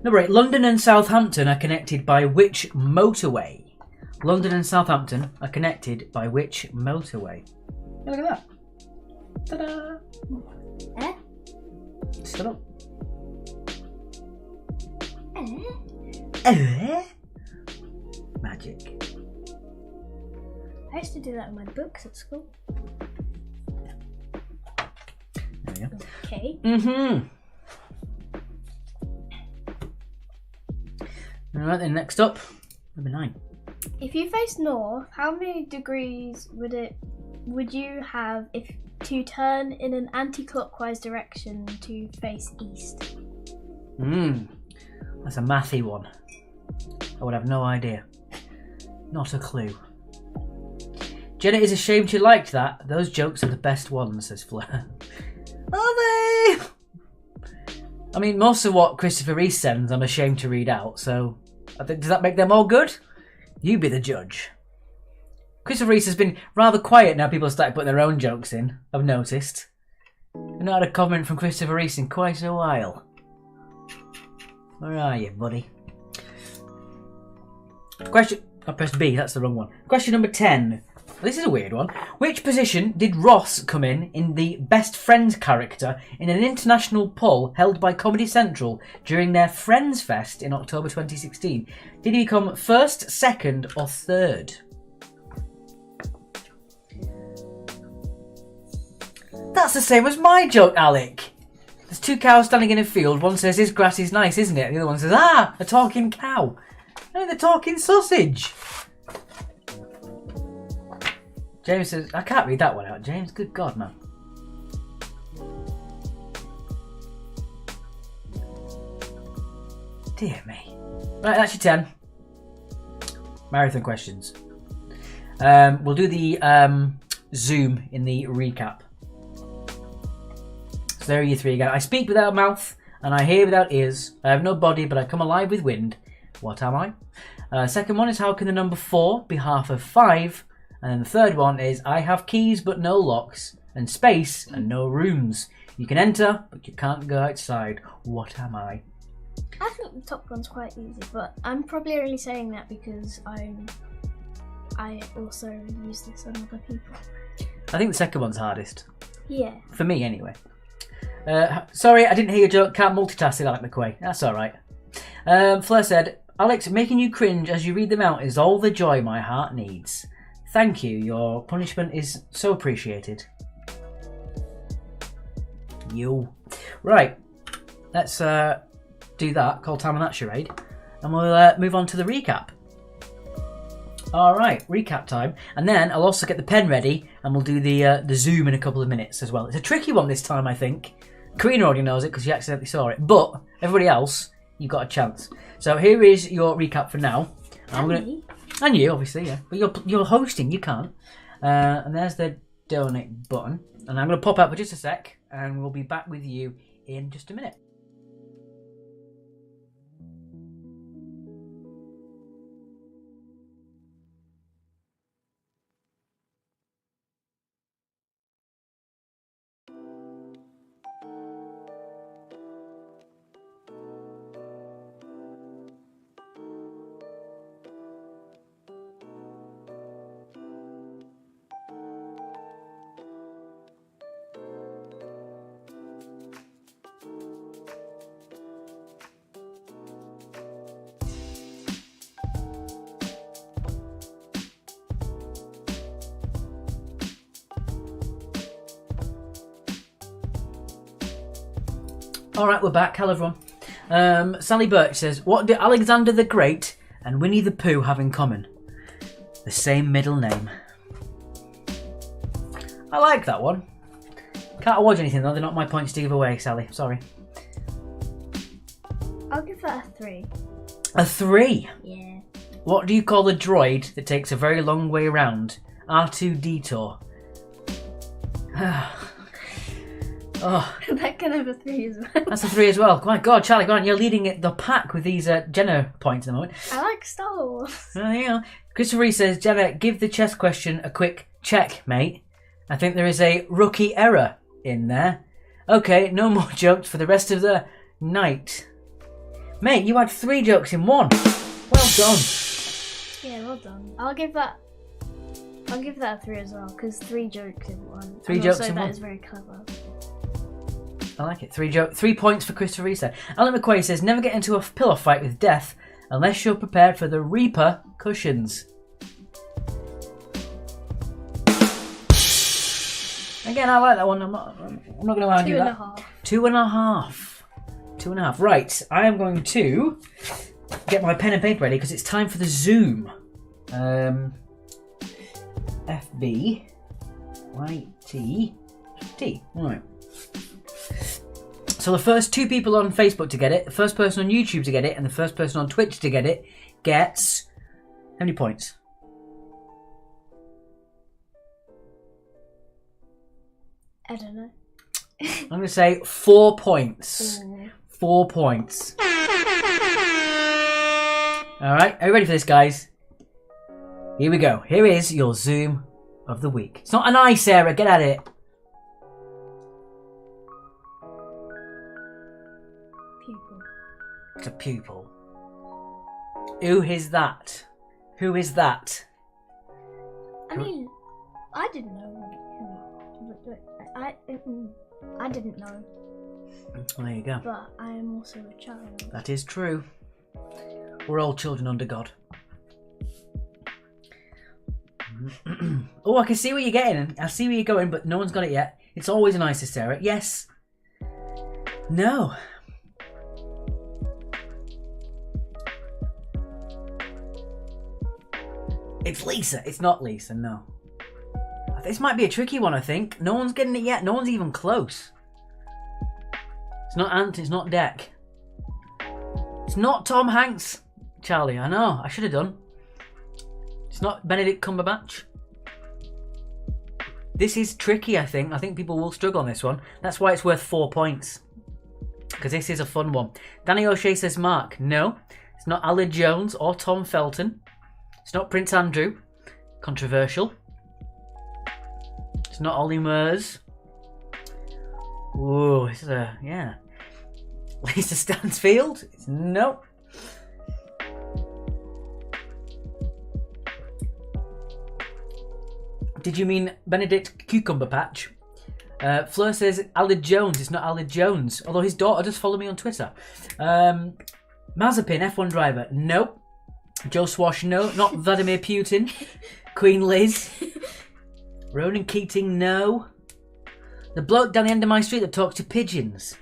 Number 8. London and Southampton are connected by which motorway? London and Southampton are connected by which motorway? Yeah, look at that. Ta-da! Eh? Shut up. Magic. I used to do that in my books at school. There we go. Okay. Alright then, next up, number 9. If you face north, how many degrees would you have if to turn in an anti-clockwise direction to face east? That's a mathy one. I would have no idea. Not a clue. Jenna is ashamed you liked that. Those jokes are the best ones, says Fleur. Are they? I mean, most of what Christopher Reese sends I'm ashamed to read out, so does that make them all good? You be the judge. Christopher Reese has been rather quiet now people start putting their own jokes in, I've noticed. I've not had a comment from Christopher Reese in quite a while. Where are you, buddy? I pressed B, that's the wrong one. Question number 10. This is a weird one. Which position did Ross come in the Best Friends character in an international poll held by Comedy Central during their Friends Fest in October 2016? Did he become first, second, or third? That's the same as my joke, Alec. There's 2 cows standing in a field. One says, "This grass is nice, isn't it?" And the other one says, "Ah, a talking cow." No, the talking sausage. James says, I can't read that one out, James. Good God, man. Dear me. Right, that's your 10. Marathon questions. We'll do the Zoom in the recap. So there are your 3 again. I speak without a mouth, and I hear without ears. I have no body, but I come alive with wind. What am I? Second one is, how can the number 4 be half of 5? And then the third one is, I have keys but no locks, and space and no rooms. You can enter, but you can't go outside. What am I? I think the top one's quite easy, but I'm probably only saying that because I also use this on other people. I think the second one's hardest. Yeah. For me, anyway. Sorry, I didn't hear your joke. Can't multitask it, Alec McQuay. That's alright. Fleur said, Alex, making you cringe as you read them out is all the joy my heart needs. Thank you. Your punishment is so appreciated. You. Right. Let's do that. Call time on that charade. And we'll move on to the recap. Alright, recap time. And then I'll also get the pen ready and we'll do the Zoom in a couple of minutes as well. It's a tricky one this time, I think. Karina already knows it because she accidentally saw it. But everybody else, you've got a chance. So here is your recap for now. And you, obviously, yeah. But you're hosting, you can't. And there's the donate button. And I'm going to pop out for just a sec. And we'll be back with you in just a minute. Alright, we're back. Hello, everyone. Sally Birch says, what do Alexander the Great and Winnie the Pooh have in common? The same middle name. I like that one. Can't award anything, though. They're not my points to give away, Sally. Sorry. I'll give that a 3. A 3? Yeah. What do you call a droid that takes a very long way around? R2 Detour. Oh, That can have a 3 as well. that's a 3 as well. My God, Charlie, go on. You're leading the pack with these Jenna points at the moment. I like Star Wars. Oh, there you go. Christopher Reese says, Jenna, give the chess question a quick check, mate. I think there is a rookie error in there. Okay, no more jokes for the rest of the night. Mate, you had 3 jokes in one. Well done. Yeah, well done. I'll give that a 3 as well, because 3 jokes in one. Three And jokes also in that one. is very clever. I like it. 3 points for Christopher Reese. Alan McQuaid says, never get into a pillow fight with death unless you're prepared for the Reaper cushions. Again, I like that one. I'm not going to argue that. 2.5. 2.5. Right, I am going to get my pen and paper ready because it's time for the Zoom. FB YT T. Right. So the first 2 people on Facebook to get it, the first person on YouTube to get it, and the first person on Twitch to get it gets how many points? I don't know. I'm going to say 4 points. Ooh. 4 points. Alright, are you ready for this, guys? Here we go. Here is your Zoom of the week. It's not an eye, Sarah. Get at it. Pupil. It's a pupil. Who is that? Who is that? I mean, I didn't know. I didn't know, Well, there you go. but I am also a child. That is true. We're all children under God. Oh, I can see where you're getting. I see where you're going, but no one's got it yet. It's always an ISIS, Sarah. Yes. No. It's Lisa. It's not Lisa, no. This might be a tricky one, I think. No one's getting it yet. No one's even close. It's not Ant. It's not Deck. It's not Tom Hanks. Charlie, I know. I should have done. It's not Benedict Cumberbatch. This is tricky, I think. I think people will struggle on this one. That's why it's worth 4 points. Because this is a fun one. Danny O'Shea says Mark. No. It's not Alan Jones or Tom Felton. It's not Prince Andrew. Controversial. It's not Ollie Murs. Ooh, this is a... yeah. Lisa Stansfield. No. Did you mean Benedict Cucumber Patch? Fleur says Alid Jones. It's not Alid Jones. Although his daughter does follow me on Twitter. Mazepin, F1 driver. Nope. Joe Swash, no. Not Vladimir Putin. Queen Liz. Ronan Keating, no. The bloke down the end of my street that talks to pigeons.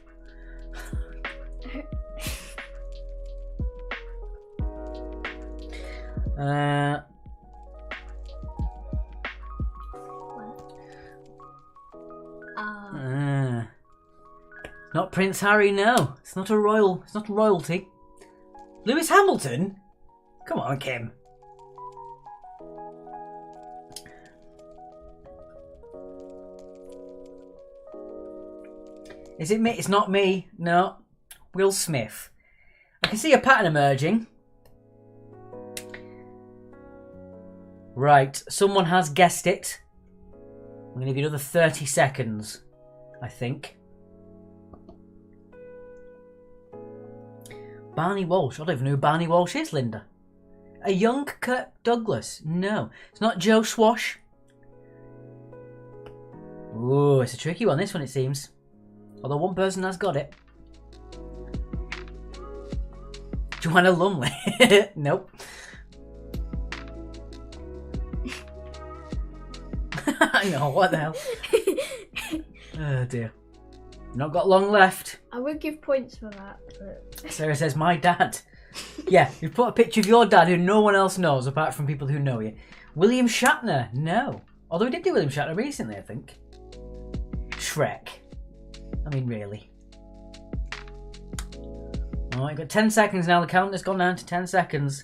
Not Prince Harry, no. It's not a royal. It's not royalty. Lewis Hamilton? Come on, Kim. Is it me? It's not me. No. Will Smith. I can see a pattern emerging. Right. Someone has guessed it. I'm going to give you another 30 seconds, I think. Barney Walsh. I don't even know who Barney Walsh is, Linda. A young Kirk Douglas. No. It's not Joe Swash. Ooh, it's a tricky one, this one, it seems. Although one person has got it. Joanna Lumley. Nope. I know, what the hell? Oh dear. Not got long left. I would give points for that, but... Sarah says, my dad. Yeah, you've put a picture of your dad who no one else knows apart from people who know you. William Shatner. No. Although we did do William Shatner recently, I think. Shrek. I mean, really. Alright, got 10 seconds now. The count has gone down to 10 seconds.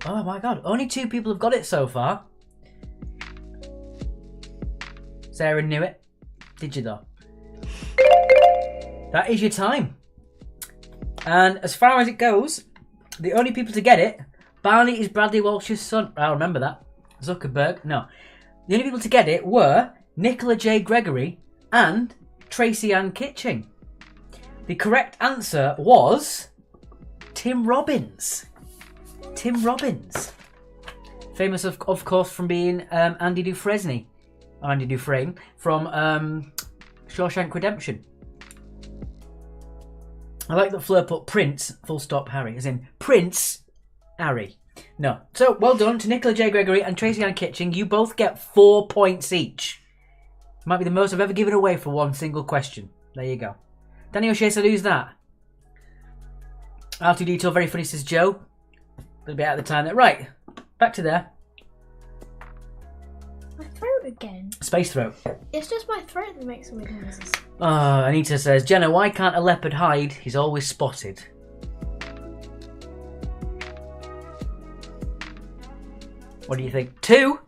Oh my god. Only 2 people have got it so far. Sarah knew it. Did you though? That is your time. And as far as it goes, the only people to get it, Barney is Bradley Walsh's son. I remember that. Zuckerberg. No. The only people to get it were Nicola J. Gregory and Tracy Ann Kitching. The correct answer was Tim Robbins. Tim Robbins. Famous, of course, from being Andy Dufresne from Shawshank Redemption. I like that Fleur put Prince, full stop, Harry, as in Prince Harry. No. So, well done to Nicola J. Gregory and Tracy Ann Kitching. You both get 4 points each. Might be the most I've ever given away for one single question. There you go. Danny O'Shea said, who's that? R2D2, very funny, says Joe. A little bit out of the time there. Right. Back to there. My throat again. Space throat. It's just my throat that makes weird noises. Anita says, Jenna, why can't a leopard hide? He's always spotted. What do you think? 2?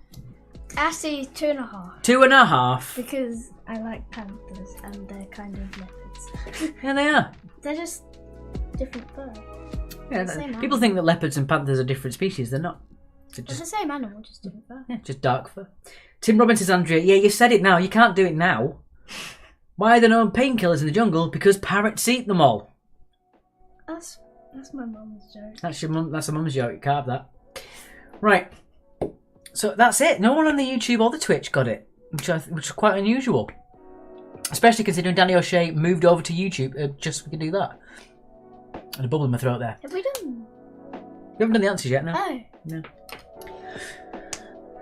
Actually, 2.5. 2.5. Because I like panthers and they're kind of leopards. Yeah, they are. They're just different fur. Yeah, the same people animal. think that leopards and panthers are different species. They're not. They're It's the just, same animal, just different fur. yeah, just dark fur. Tim Robbins says, Andrea, yeah, you said it now. You can't do it now. Why are there no painkillers in the jungle? Because parrots eat them all. That's my mum's joke. That's your mum. That's a mum's joke. You can't have that. Right. So that's it. No one on the YouTube or the Twitch got it, which is quite unusual. Especially considering Danny O'Shea moved over to YouTube just so we could do that. And a bubble in my throat there. Have we done? You haven't done the answers yet, no? Oh. No.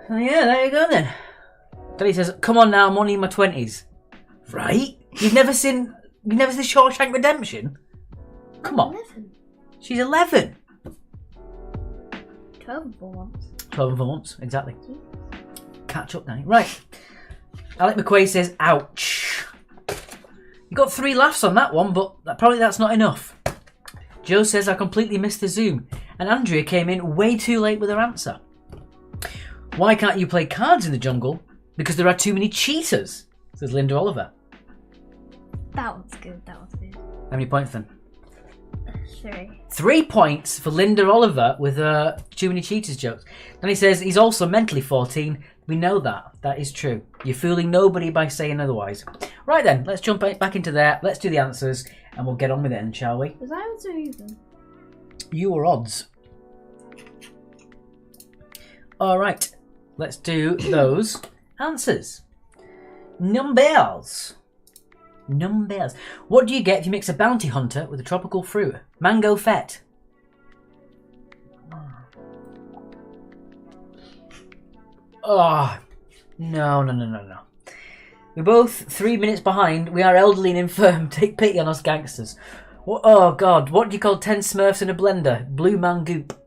Oh, yeah, there you go then. Danny says, come on now, I'm only in my 20s. Right? You've never seen Shawshank Redemption? Come on. 11. She's 11. 12 and 4 months. 12 and 4 months, exactly. Catch up, Danny. Right. Alec McQuaid says, ouch. You got 3 laughs on that one, but probably that's not enough. Joe says, I completely missed the Zoom. And Andrea came in way too late with her answer. Why can't you play cards in the jungle? Because there are too many cheaters, says Linda Oliver. That one's good. That one's good. How many points then? 3. 3 points for Linda Oliver with too many cheaters jokes. Then he says he's also mentally 14. We know that. That is true. You're fooling nobody by saying otherwise. Right then, let's jump back into there. Let's do the answers and we'll get on with it then, shall we? Was I also even? You or odds. Alright, let's do those answers. Numbers. What do you get if you mix a bounty hunter with a tropical fruit? Mango Fett. Oh, no. We're both 3 minutes behind. We are elderly and infirm. Take pity on us gangsters. Oh, God. What do you call 10 Smurfs in a blender? Blue Man Goop.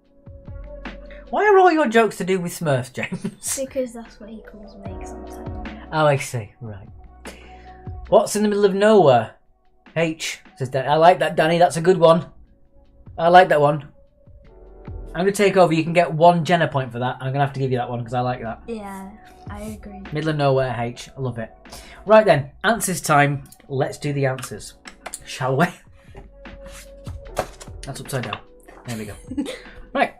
Why are all your jokes to do with Smurfs, James? Because that's what he calls me sometimes. Oh, I see. Right. What's in the middle of nowhere? H. Says that. I like that, Danny. That's a good one. I like that one. I'm going to take over. You can get 1 Jenna point for that. I'm going to have to give you that one because I like that. Yeah, I agree. Middle of nowhere, H. I love it. Right then. Answers time. Let's do the answers. Shall we? That's upside down. There we go. Right.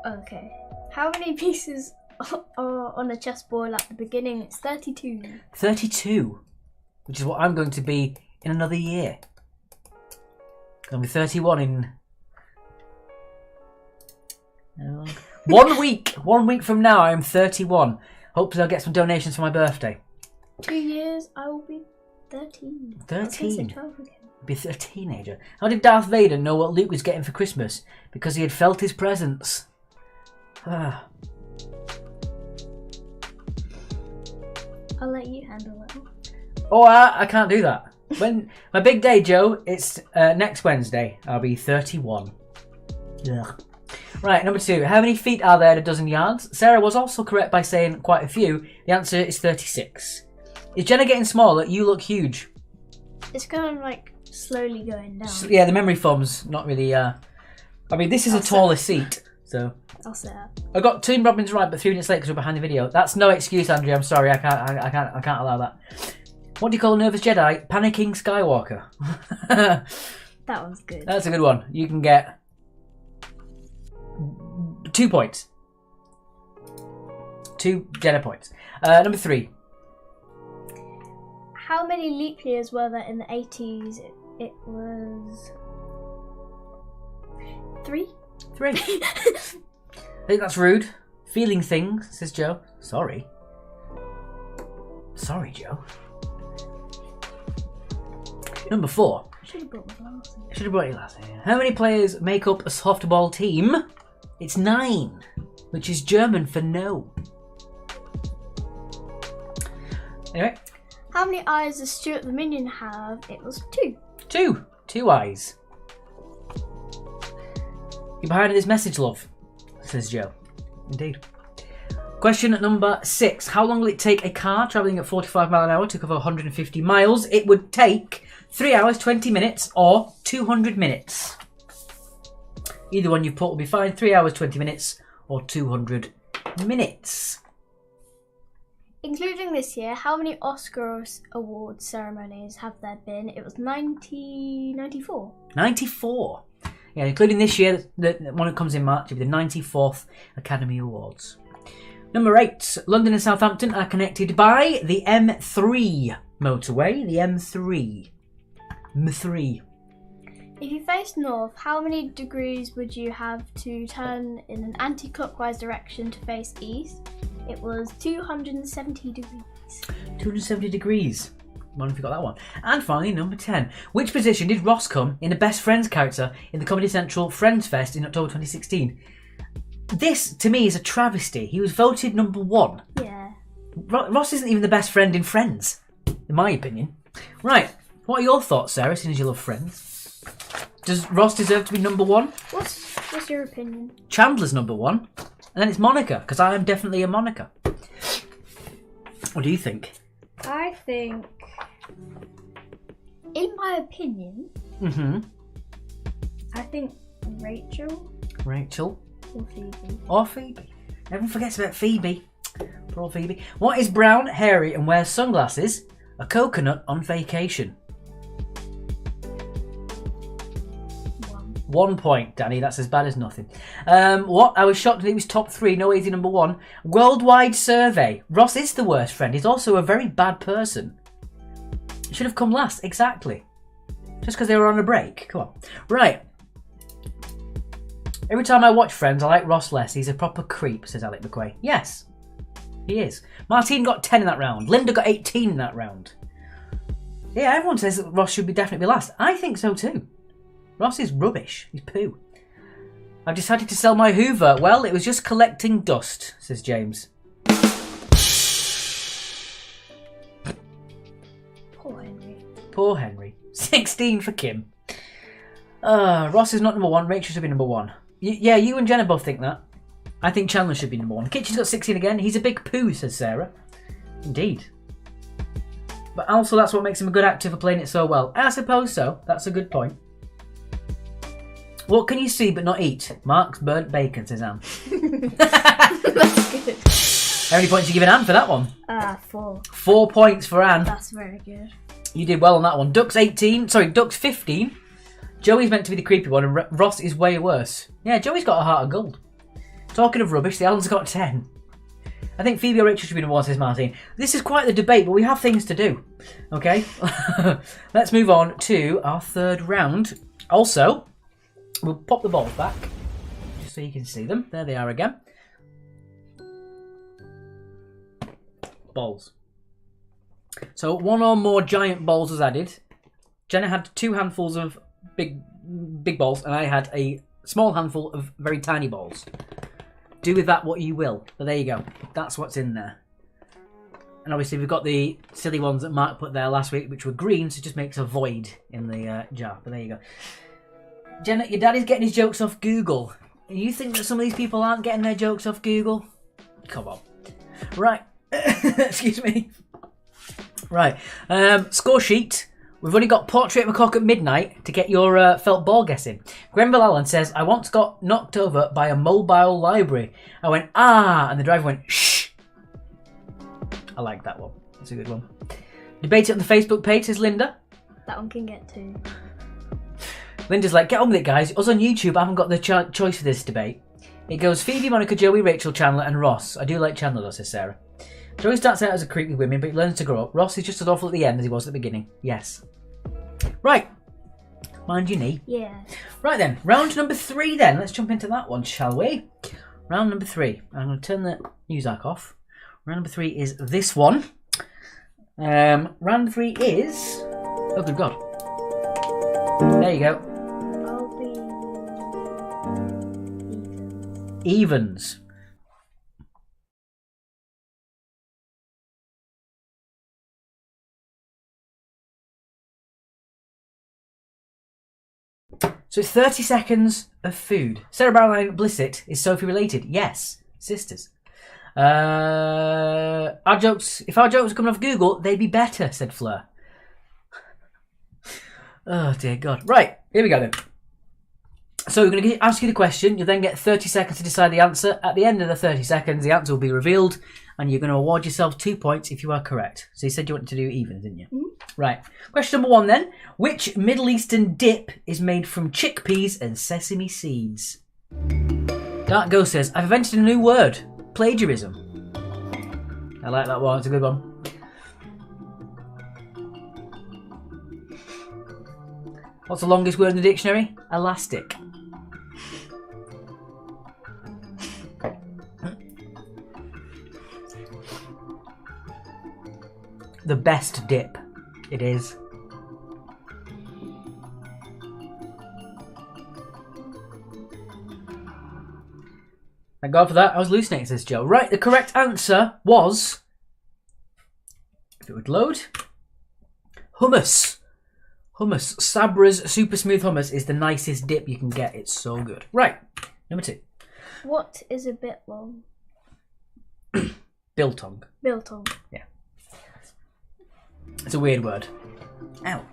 Okay. How many pieces are on a chessboard at the beginning? It's 32. 32. Which is what I'm going to be in another year. I'll be 31 in... 1 week. 1 week from now I am 31. Hopefully I'll get some donations for my birthday. 2 years, I will be 13. 13? I was gonna say 12 again. Be a teenager. How did Darth Vader know what Luke was getting for Christmas? Because he had felt his presence. I'll let you handle that one. Oh, I can't do that. When my big day, Joe, it's next Wednesday. I'll be 31. Ugh. Right, number 2. How many feet are there in a dozen yards? Sarah was also correct by saying quite a few. The answer is 36. Is Jenna getting smaller? You look huge. It's kind of like slowly going down. Yeah, the memory foam's not really... I mean, this is a taller seat, so... I'll set up. I got Tim Robbins right, but 3 minutes late because we're behind the video. That's no excuse, Andrea. I'm sorry. I can't allow that. What do you call a nervous Jedi? Panicking Skywalker. That one's good. That's a good one. You can get 2 points. 2 Jedi points. Number 3. How many leap years were there in the 80s? It was 3. 3. I think that's rude. Feeling things, says Joe. Sorry. Sorry, Joe. Number 4. I should have brought my glasses. Should have brought your glasses. How many players make up a softball team? It's 9, which is German for no. Anyway. How many eyes does Stuart the Minion have? It was 2. 2. 2 eyes. You're behind this message, love, says Joe. Indeed. Question number 6. How long will it take a car travelling at 45 miles an hour to cover 150 miles? It would take 3 hours, 20 minutes or 200 minutes. Either one you put will be fine. 3 hours, 20 minutes or 200 minutes. Including this year, how many Oscar Awards ceremonies have there been? It was 94. 94. Yeah, including this year, the one that comes in March, it'll be the 94th Academy Awards. Number 8. London and Southampton are connected by the M3 motorway. The M3. M3. If you face north, how many degrees would you have to turn in an anti-clockwise direction to face east? It was 270 degrees. 270 degrees. Wonder if you got that one. And finally, number 10. Which position did Ross come in the Best Friends character in the Comedy Central Friends Fest in October 2016? This, to me, is a travesty. He was voted number 1. Yeah. Ross isn't even the best friend in Friends, in my opinion. Right. What are your thoughts, Sarah, since you love Friends? Does Ross deserve to be number 1? What's your opinion? Chandler's number 1. And then it's Monica, because I am definitely a Monica. What do you think? I think, in my opinion, I think Rachel Rachel. or Phoebe. Or Phoebe. Everyone forgets about Phoebe. Poor Phoebe. What is brown, hairy, and wears sunglasses? A coconut on vacation. 1 point, Danny. That's as bad as nothing. What? I was shocked that he was top 3. No easy number 1. Worldwide survey. Ross is the worst friend. He's also a very bad person. Should have come last. Exactly. Just because they were on a break. Come on. Right. Every time I watch Friends, I like Ross less. He's a proper creep, says Alec McQuay. Yes, he is. Martine got 10 in that round. Linda got 18 in that round. Yeah, everyone says that Ross should definitely be last. I think so too. Ross is rubbish. He's poo. I've decided to sell my Hoover. Well, it was just collecting dust, says James. Poor Henry. Poor Henry. 16 for Kim. Ross is not number 1. Rachel should be number 1. Yeah, you and Jenna both think that. I think Chandler should be number 1. Kitchen's got 16 again. He's a big poo, says Sarah. Indeed. But also that's what makes him a good actor for playing it so well. I suppose so. That's a good point. What can you see but not eat? Mark's burnt bacon, says Anne. That's good. How many points are you giving Anne for that one? 4. 4 points for Anne. That's very good. You did well on that one. Duck's 15. Joey's meant to be the creepy one, and Ross is way worse. Yeah, Joey's got a heart of gold. Talking of rubbish, the Alan's got 10. I think Phoebe or Rachel should be number 1, says Martin. This is quite the debate, but we have things to do. Okay? Let's move on to our 3rd round. Also, we'll pop the balls back, just so you can see them. There they are again. Balls. So 1 or more giant balls was added. Jenna had 2 handfuls of big balls, and I had a small handful of very tiny balls. Do with that what you will. But there you go. That's what's in there. And obviously we've got the silly ones that Mark put there last week, which were green, so it just makes a void in the jar. But there you go. Jenna, your daddy's getting his jokes off Google. You think that some of these people aren't getting their jokes off Google? Come on. Right. Excuse me. Right. Score sheet. We've only got Portrait of a Cock at Midnight to get your felt ball guessing. Grenville Allen says, I once got knocked over by a mobile library. I went, ah, and the driver went, shh. I like that one. That's a good one. Debate it on the Facebook page, says Linda. That one can get 2. Linda's like, get on with it, guys. Us on YouTube, I haven't got the choice for this debate. It goes Phoebe, Monica, Joey, Rachel, Chandler, and Ross. I do like Chandler, though, says Sarah. Joey starts out as a creepy woman, but he learns to grow up. Ross is just as awful at the end as he was at the beginning. Yes. Right. Mind your knee. Yeah. Right then, round number 3 then. Let's jump into that one, shall we? Round number 3. I'm going to turn the news arc off. Round number 3 is this one. Round number 3 is... Oh, good God. There you go. I'll be Evens. So it's 30 seconds of food. Sarah Bareilles Blissett is Sophie related? Yes. Sisters. If our jokes were coming off Google, they'd be better, said Fleur. Oh dear God. Right, here we go then. So we're going to ask you the question. You'll then get 30 seconds to decide the answer. At the end of the 30 seconds, the answer will be revealed, and you're going to award yourself 2 points if you are correct. So you said you wanted to do even, didn't you? Mm-hmm. Right. Question number 1 then. Which Middle Eastern dip is made from chickpeas and sesame seeds? Dark Ghost says, I've invented a new word. Plagiarism. I like that one. It's a good one. What's the longest word in the dictionary? Elastic. The best dip. It is. Thank God for that. I was hallucinating, says Joe. Right, the correct answer was... If it would load... Hummus. Hummus. Sabra's super smooth hummus is the nicest dip you can get. It's so good. Right, number 2. What is a bit long? Biltong. Biltong. Yeah. It's a weird word. Ow.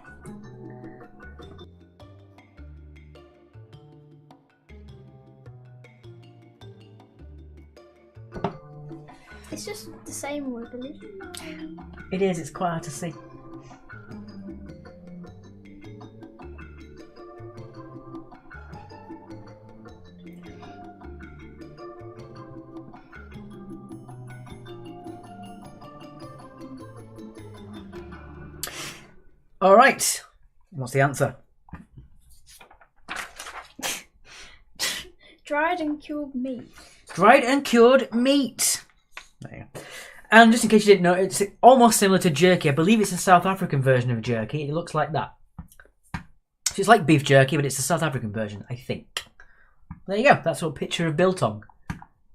It's just the same word, believe it. It is, it's quite hard to see. All right. What's the answer? Dried and cured meat. Dried and cured meat. There you go. And just in case you didn't know, it's almost similar to jerky. I believe it's a South African version of jerky. It looks like that. So it's like beef jerky, but it's the South African version, I think. There you go. That's a picture of biltong.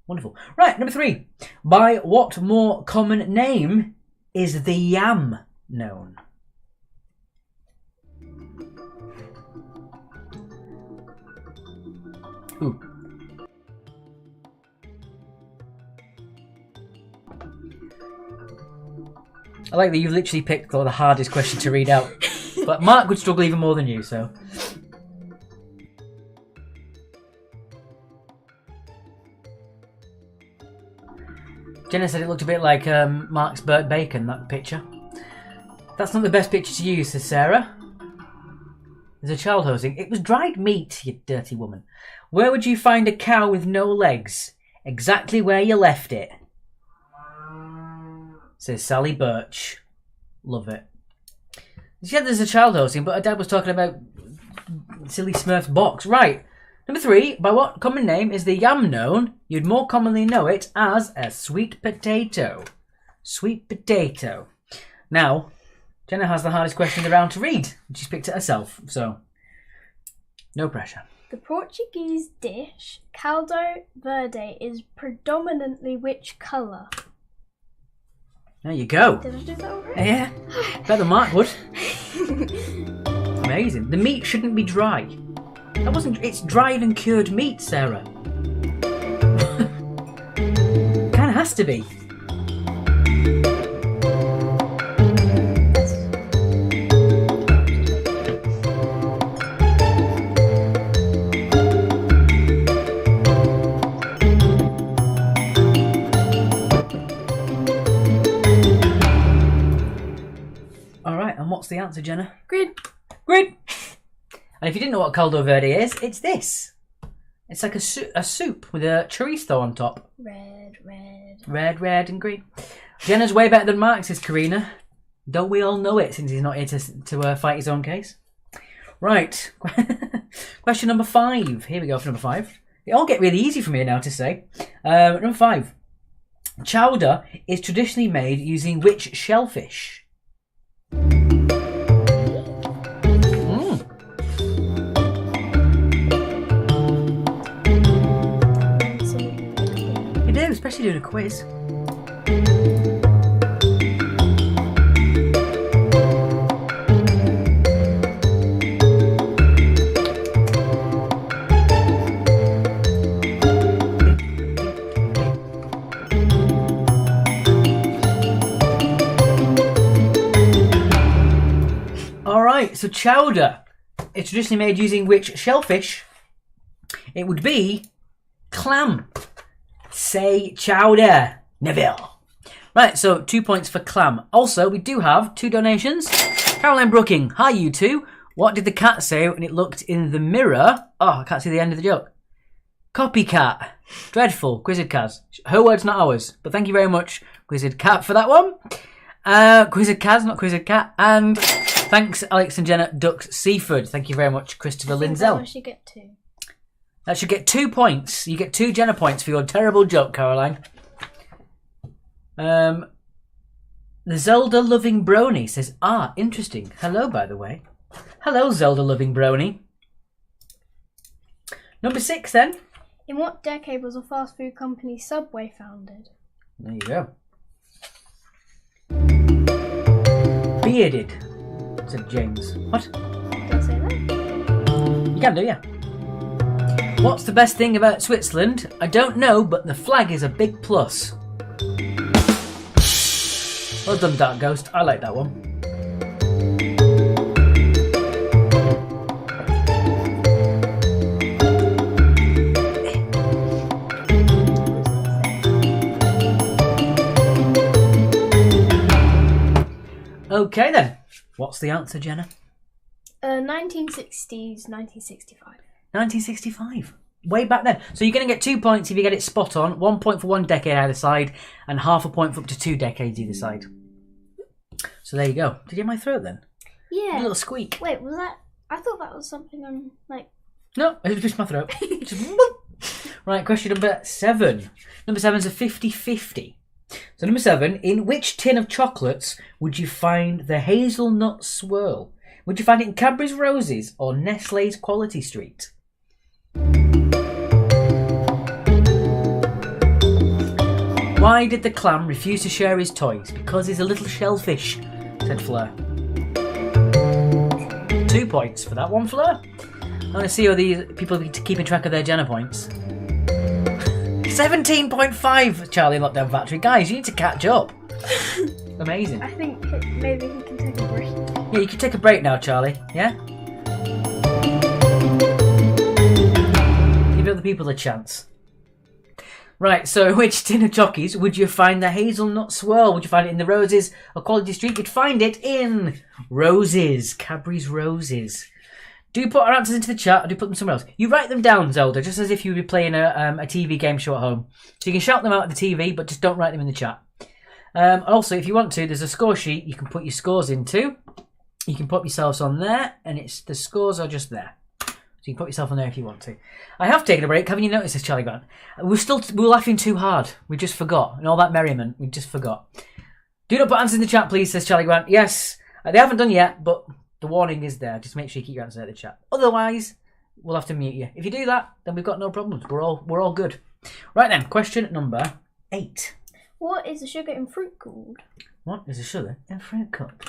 Wonderful. Right, number 3. By what more common name is the yam known? Ooh. I like that you've literally picked the hardest question to read out. But Mark would struggle even more than you, so... Jenna said it looked a bit like Mark's burnt bacon, that picture. That's not the best picture to use, says Sarah. There's a child hosing. It was dried meat, you dirty woman. Where would you find a cow with no legs? Exactly where you left it. Says Sally Birch. Love it. She said there's a child hosting, but her dad was talking about silly Smurfs box. Right. Number 3. By what common name is the yam known? You'd more commonly know it as a sweet potato. Sweet potato. Now, Jenna has the hardest question of the round to read. She's picked it herself, so no pressure. The Portuguese dish caldo verde is predominantly which colour? There you go. Did I do that already? Yeah, better than Mark would. Amazing. The meat shouldn't be dry. That wasn't. It's dried and cured meat, Sarah. Kind of has to be. What's the answer, Jenna? Grid. Grid! And if you didn't know what caldo verde is, it's this. It's like a soup with a chorizo on top. Red, red. Red, red and green. Jenna's way better than Mark, says Karina. Don't we all know it, since he's not here to fight his own case? Right. Question number 5. Here we go for number 5. They all get really easy from here now to say. Number 5. Chowder is traditionally made using which shellfish? You do, especially doing a quiz. Alright, so chowder is traditionally made using which shellfish? It would be clam. Say chowder, Neville. Right, so 2 points for clam. Also, we do have 2 donations. Caroline Brooking, hi you two. What did the cat say when it looked in the mirror? Oh, I can't see the end of the joke. Copycat. Dreadful. Quizzed Kaz. Her words, not ours. But thank you very much, Quizzed Cat, for that one. Quizzed Kaz, not Quizzed Cat. And thanks, Alex and Jenna Ducks Seaford. Thank you very much, Christopher Lindsell. I should get 2. That should get 2 points. You get 2 Jenna points for your terrible joke, Caroline. The Zelda-loving Brony says, interesting. Hello, by the way. Hello, Zelda-loving Brony. Number 6, then. In what decade was the fast food company Subway founded? There you go. Bearded, said James. What? Did I say that? You can do, yeah. What's the best thing about Switzerland? I don't know, but the flag is a big plus. Well done, Dark Ghost. I like that one. Okay then. What's the answer, Jenna? 1960s, 1965. 1965. Way back then. So you're going to get 2 points if you get it spot on. 1 point for 1 decade either side, and half a point for up to 2 decades either side. So there you go. Did you hear my throat then? Yeah. A little squeak. Wait, was that? I thought that was something on like. No, it was just my throat. Just right, question number 7. Number 7 is a 50-50. So number 7, in which tin of chocolates would you find the hazelnut swirl? Would you find it in Cadbury's Roses or Nestlé's Quality Street? Why did the clam refuse to share his toys? Because he's a little shellfish, said Fleur. 2 points for that one, Fleur. I want to see how these people are keeping track of their Jenna points. 17.5, Charlie Lockdown Factory. Guys, you need to catch up. Amazing. I think maybe he can take a break. Yeah, you can take a break now, Charlie. Yeah? Give other people a chance. Right, so which tin of chockies would you find the hazelnut swirl? Would you find it in the Roses or Quality Street? You'd find it in Roses. Cadbury's Roses. Do put our answers into the chat or do put them somewhere else. You write them down, Zelda, just as if you would be playing a TV game show at home. So you can shout them out at the TV, but just don't write them in the chat. Also, if you want to, there's a score sheet you can put your scores into. You can put yourselves on there, and the scores are just there. So you can put yourself on there if you want to. I have taken a break. Haven't you noticed this, Charlie Grant? We're laughing too hard. We just forgot. And all that merriment, we just forgot. Do not put answers in the chat, please, says Charlie Grant. Yes, they haven't done yet, but the warning is there. Just make sure you keep your answers in the chat. Otherwise, we'll have to mute you. If you do that, then we've got no problems. We're all good. Right then, question number 8. What is the sugar in fruit called? What is a sugar in fruit cup?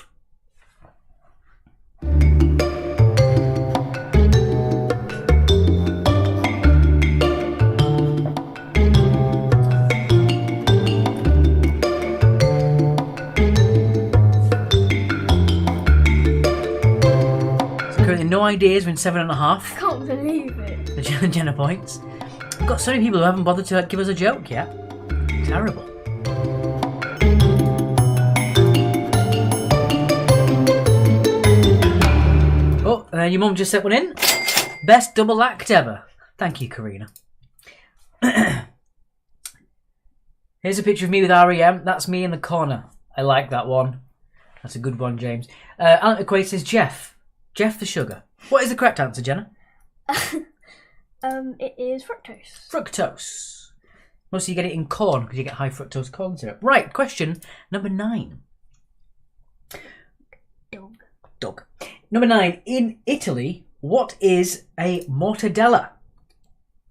Currently no ideas. We're in 7.5. I can't believe it. The Jenna points. We've got so many people who haven't bothered to give us a joke yet. Terrible. Oh, and then your mum just set one in. Best double act ever. Thank you, Karina. Here's a picture of me with REM. That's me in the corner. I like that one. That's a good one, James. Alan McQuaid says Jeff. Jeff the Sugar. What is the correct answer, Jenna? It is fructose. Fructose. Mostly you get it in corn because you get high fructose corn syrup. Right, question number 9. Dog. Number 9. In Italy, what is a mortadella?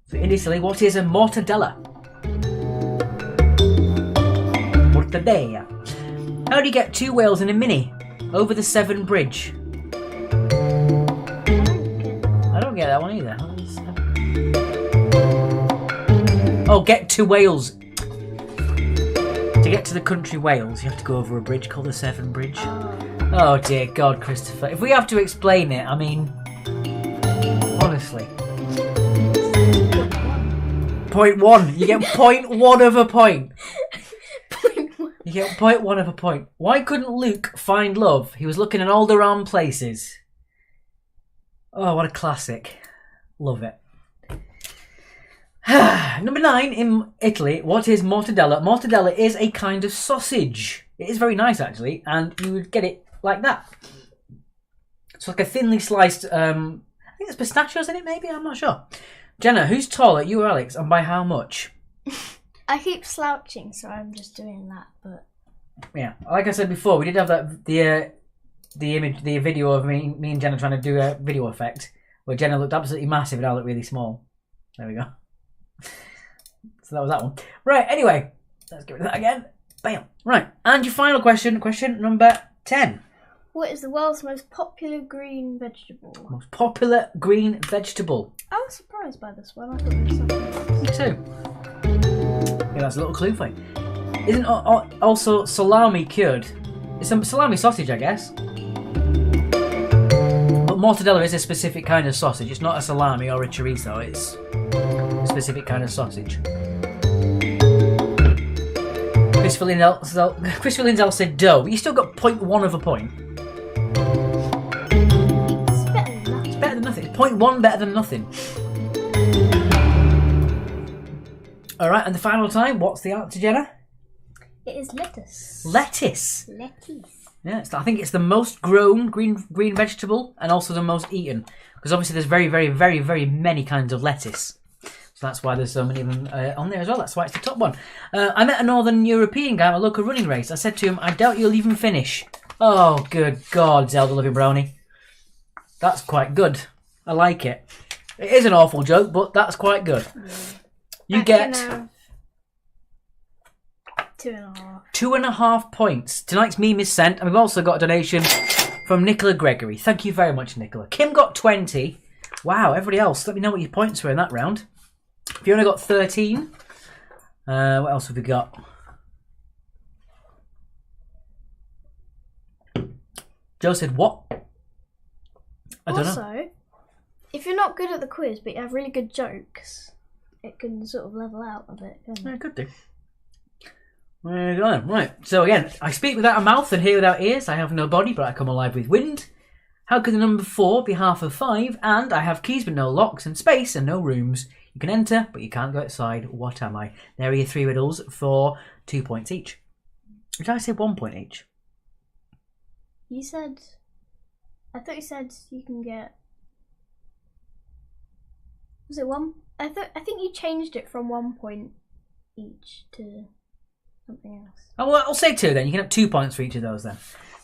So in Italy, what is a mortadella? Mortadella. How do you get 2 whales in a Mini over the Severn Bridge? I don't get that one either. Oh, get to Wales. To get to the country Wales, you have to go over a bridge called the Severn Bridge. Oh dear God, Christopher. If we have to explain it, I mean, honestly. 0.1. You get 0.1 of a point. You get 0.1 of a point. Why couldn't Luke find love? He was looking in all the wrong places. Oh, what a classic. Love it. Number 9, in Italy, what is mortadella? Mortadella is a kind of sausage. It is very nice, actually, and you would get it like that. It's like a thinly sliced, I think there's pistachios in it, maybe? I'm not sure. Jenna, who's taller, you or Alex, and by how much? I keep slouching, so I'm just doing that, but... Yeah, like I said before, we did have that the video of me and Jenna trying to do a video effect, where Jenna looked absolutely massive and I looked really small. There we go. So that was that one. Right, anyway, let's get rid of that again. Bam. Right, and your final question number 10. What is the world's most popular green vegetable? Most popular green vegetable. I was surprised by this one. I thought it was something else. Me too. Yeah, that's a little clue for you. Isn't also salami cured? It's a salami sausage, I guess. But mortadella is a specific kind of sausage. It's not a salami or a chorizo. It's a specific kind of sausage. Christopher Lindell said dough. But you still got 0.1 of a point. It's better than nothing. It's better than nothing. 0.1 better than nothing. Alright, and the final time, what's the answer, Jenna? It is lettuce. Lettuce. Lettuce. Yeah, I think it's the most grown green vegetable and also the most eaten. Because obviously there's very, very, very, very many kinds of lettuce. So that's why there's so many of them on there as well. That's why it's the top one. I met a Northern European guy at a local running race. I said to him, I doubt you'll even finish. Oh, good God, Zelda Living Brownie. That's quite good. I like it. It is an awful joke, but that's quite good. Yeah. You get 2.5. 2.5 points. Tonight's meme is sent, and we've also got a donation from Nicola Gregory. Thank you very much, Nicola. Kim got 20. Wow, everybody else, let me know what your points were in that round. Fiona got 13. What else have we got? Joe said what? I don't know. Also, if you're not good at the quiz, but you have really good jokes, it can sort of level out a bit, can't Yeah, it? it could do. There you go. Right. So again, I speak without a mouth and hear without ears. I have no body, but I come alive with wind. How could the number 4 be half of 5? And I have keys but no locks and space and no rooms. You can enter, but you can't go outside. What am I? There are your 3 riddles for 2 points each. Did I say 1 point each? You said... I thought you said you can get... Was it 1? I think you changed it from 1 point each to something else. Oh, well, I'll say 2 then. You can have 2 points for each of those then.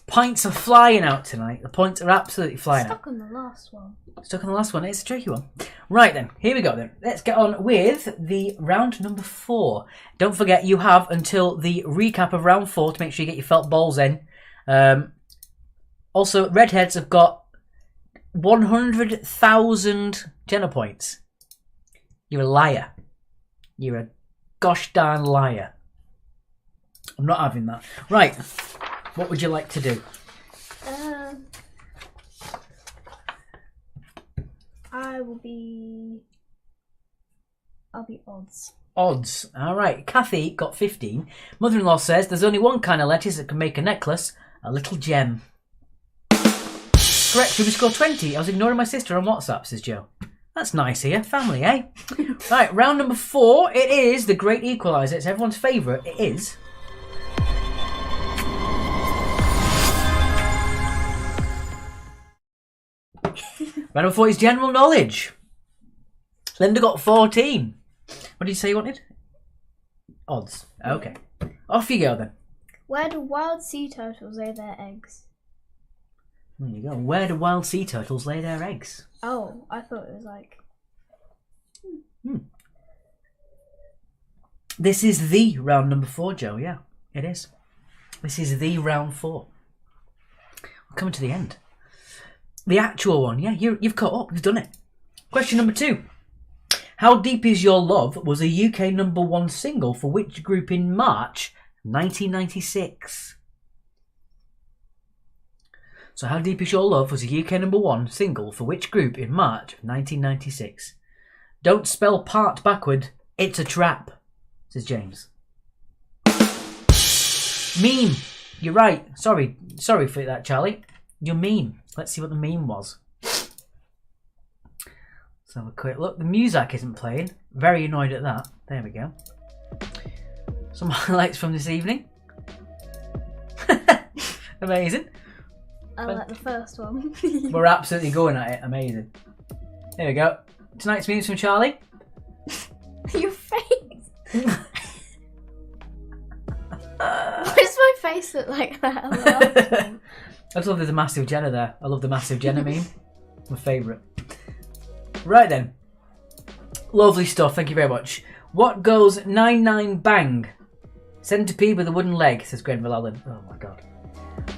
Points are flying out tonight. The points are absolutely flying out. Stuck on the last one. Stuck on the last one. It's a tricky one. Right then, here we go then. Let's get on with the round number 4. Don't forget you have until the recap of round 4 to make sure you get your felt balls in. Also, redheads have got 100,000 Jenna points. You're a liar. You're a gosh darn liar. I'm not having that. Right. What would you like to do? I'll be odds. Odds. All right. Kathy got 15. Mother-in-law says there's only one kind of lettuce that can make a necklace. A little gem. Correct. Should we score 20? I was ignoring my sister on WhatsApp, says Joe. That's nice here. Family, eh? Right. Round number 4. It is the Great Equaliser. It's everyone's favourite. It is. Round number 4 is general knowledge. Linda got 14. What did you say you wanted? Odds. Okay. Off you go then. Where do wild sea turtles lay their eggs? There you go. Where do wild sea turtles lay their eggs? Oh, I thought it was like... This is the round number 4, Joe. Yeah, it is. This is the round 4. We're coming to the end. The actual one. Yeah, you've caught up. You've done it. Question number 2. How Deep Is Your Love was a UK number 1 single for which group in March 1996? So How Deep Is Your Love was a UK number 1 single for which group in March of 1996? Don't spell part backward. It's a trap, says James. Meme. You're right. Sorry for that, Charlie. Your meme. Let's see what the meme was. Let's have a quick look. The music isn't playing. Very annoyed at that. There we go. Some highlights from this evening. Amazing. I like the first one. We're absolutely going at it. Amazing. There we go. Tonight's memes from Charlie. Your face. Why does my face look like that? I just love there's a massive Jenna there. I love the massive Jenna meme. My favourite. Right then. Lovely stuff. Thank you very much. What goes 99 bang? Centipede with a wooden leg, says Grenville Allen. Oh my god.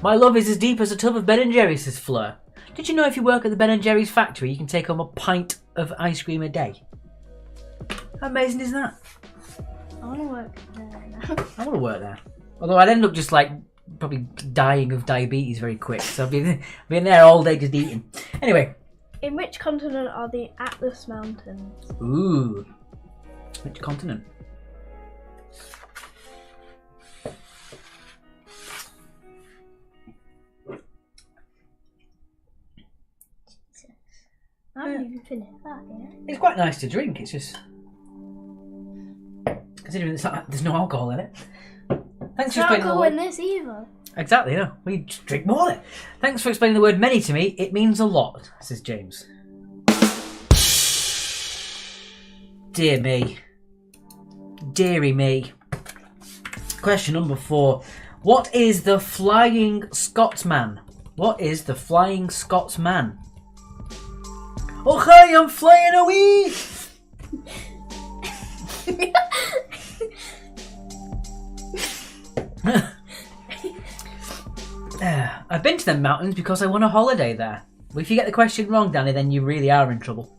My love is as deep as a tub of Ben & Jerry's, says Fleur. Did you know if you work at the Ben & Jerry's factory, you can take home a pint of ice cream a day? How amazing is that? I want to work there now. I want to work there. Although I'd end up just like probably dying of diabetes very quick. So I've been there all day just eating. Anyway. In which continent are the Atlas Mountains? Ooh. Which continent? I haven't even finished that yet. It's quite nice to drink. It's just considering there's no alcohol in it. Thanks for explaining the alcohol word. in this either. Exactly. No, we just drink more of it. Thanks for explaining the word many to me. It means a lot, says James. Dear me. Deary me. Question number 4. What is the Flying Scotsman? What is the Flying Scotsman? Oh hi, I'm flying away! I've been to them mountains because I want a holiday there. Well, if you get the question wrong, Danny, then you really are in trouble.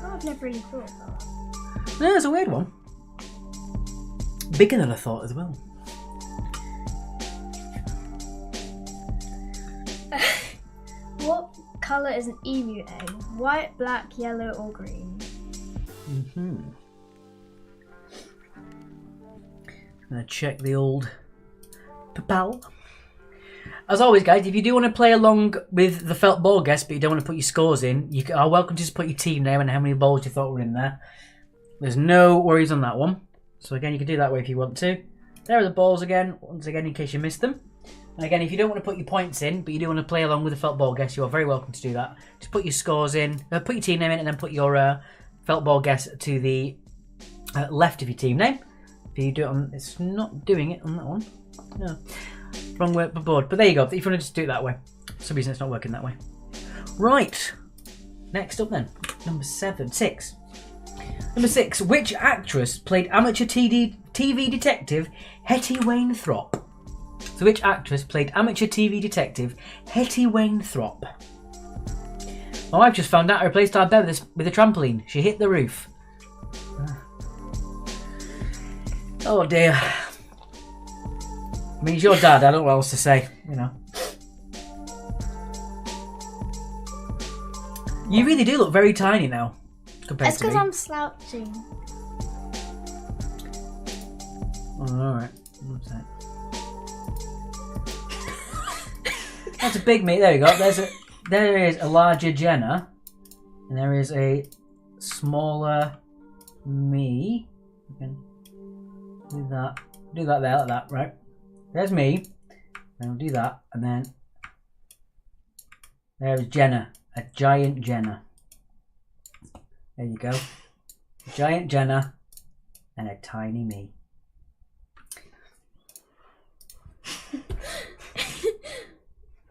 Oh, I've never really thought about that. No, it's a weird one. Bigger than I thought as well. What colour is an emu egg? White, black, yellow or green? I'm going to check the old papal. As always, guys, if you do want to play along with the felt ball guest, but you don't want to put your scores in, you are welcome to just put your team name and how many balls you thought were in there. There's no worries on that one. So again, you can do that way if you want to. There are the balls again, once again, in case you missed them. And again, if you don't want to put your points in, but you do want to play along with the felt ball guest, you are very welcome to do that. Just put your scores in, put your team name in, and then put your felt ball guest to the left of your team name. If you do it on, it's not doing it on that one. No, wrong board. But there you go. If you want to just do it that way, for some reason it's not working that way. Right. Next up then, number 6. Number 6. Which actress played amateur TV detective Hetty Wainthropp? So which actress played amateur TV detective Hetty Wainthropp? My wife just found out I replaced our bed with a trampoline. She hit the roof. Oh dear. I mean, he's your dad. I don't know what else to say, you know. You really do look very tiny now. Compared It's to me. because I'm slouching. Oh, alright. What's that? That's a big me. There we go. There is a larger Jenna. And there is a smaller me. You can do that. Do that there, like that, right? There's me. Then we'll do that, and then There's Jenna. A giant Jenna. There you go. A giant Jenna and a tiny me.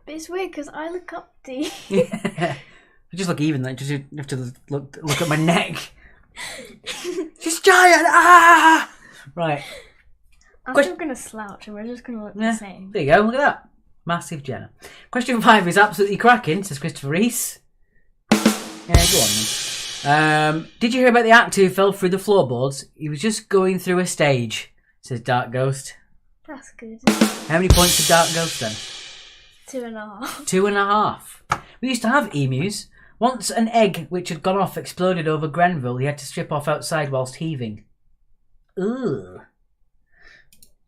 But it's weird because I look up to you. Yeah. I just look even. Like, just you have to look at my neck. She's giant. Ah! Right. I'm still going to slouch and we're just going to look the same. There you go. Look at that. Massive Jenna. Question 5 is absolutely cracking, says Christopher Reese. Yeah, go on then. Did you hear about the actor who fell through the floorboards? He was just going through a stage, says Dark Ghost. That's good. How many points did Dark Ghost then? 2.5. 2.5. We used to have emus. Once an egg which had gone off exploded over Grenville. He had to strip off outside whilst heaving. Ugh.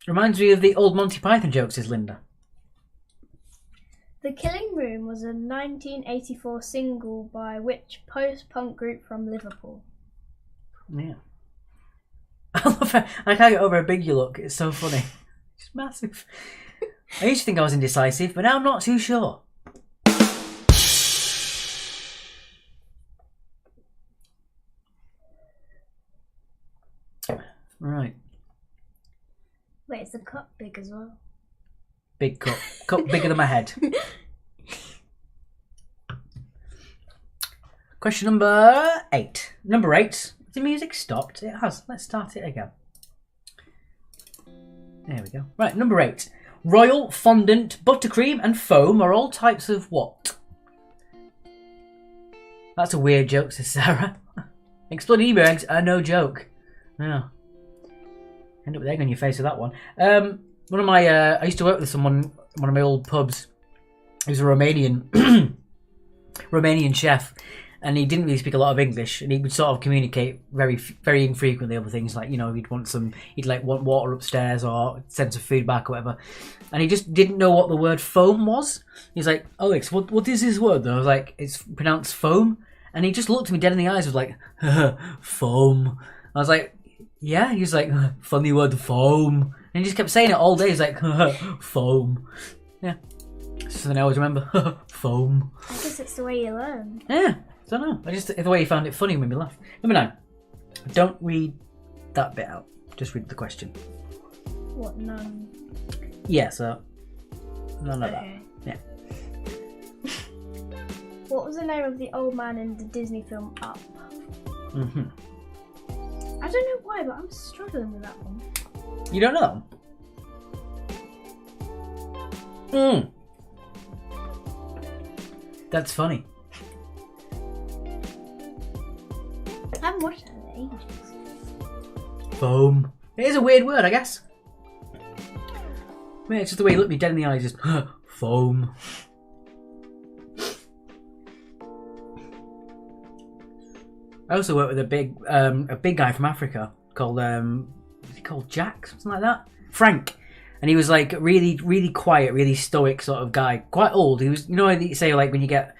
Reminds me of the old Monty Python jokes, says Linda. The Killing Room was a 1984 single by which post-punk group from Liverpool? Yeah. I love it. I can't get over how big you look. It's so funny. It's massive. I used to think I was indecisive, but now I'm not too sure. Right. Wait, is the cup big as well? Big cup. Cup bigger than my head. Question number 8. Number 8. The music stopped. It has. Let's start it again. There we go. Right, number 8. Royal, fondant, buttercream and foam are all types of what? That's a weird joke, says Sarah. Exploding emu eggs are no joke. No. End up with egg on your face with that one. One of my, I used to work with someone, one of my old pubs. He was a Romanian chef, and he didn't really speak a lot of English, and he would sort of communicate very, very infrequently over things like, you know, he'd want water upstairs or send some food back or whatever, and he just didn't know what the word foam was. He's like, Alex, what is this word? And I was like, it's pronounced foam, and he just looked at me dead in the eyes, was like, foam. I was like, yeah. He was like, funny word, foam. And he just kept saying it all day. He's like, foam. Yeah. It's something I always remember. Foam. I guess it's the way you learn. Yeah. I don't know. The way he found it funny made me laugh. Number 9. Don't read that bit out. Just read the question. What, none? Yeah, so none of Okay. that. Yeah. What was the name of the old man in the Disney film Up? Mm-hmm. I don't know why, but I'm struggling with that one. You don't know? That's funny. I haven't watched that in ages. Foam. It is a weird word, I guess. Man, it's just the way he looked me dead in the eyes, just foam. I also worked with a big guy from Africa called was he called Jack, something like that? Frank. And he was like really, really quiet, really stoic sort of guy. Quite old. He was, you know, you say like when you get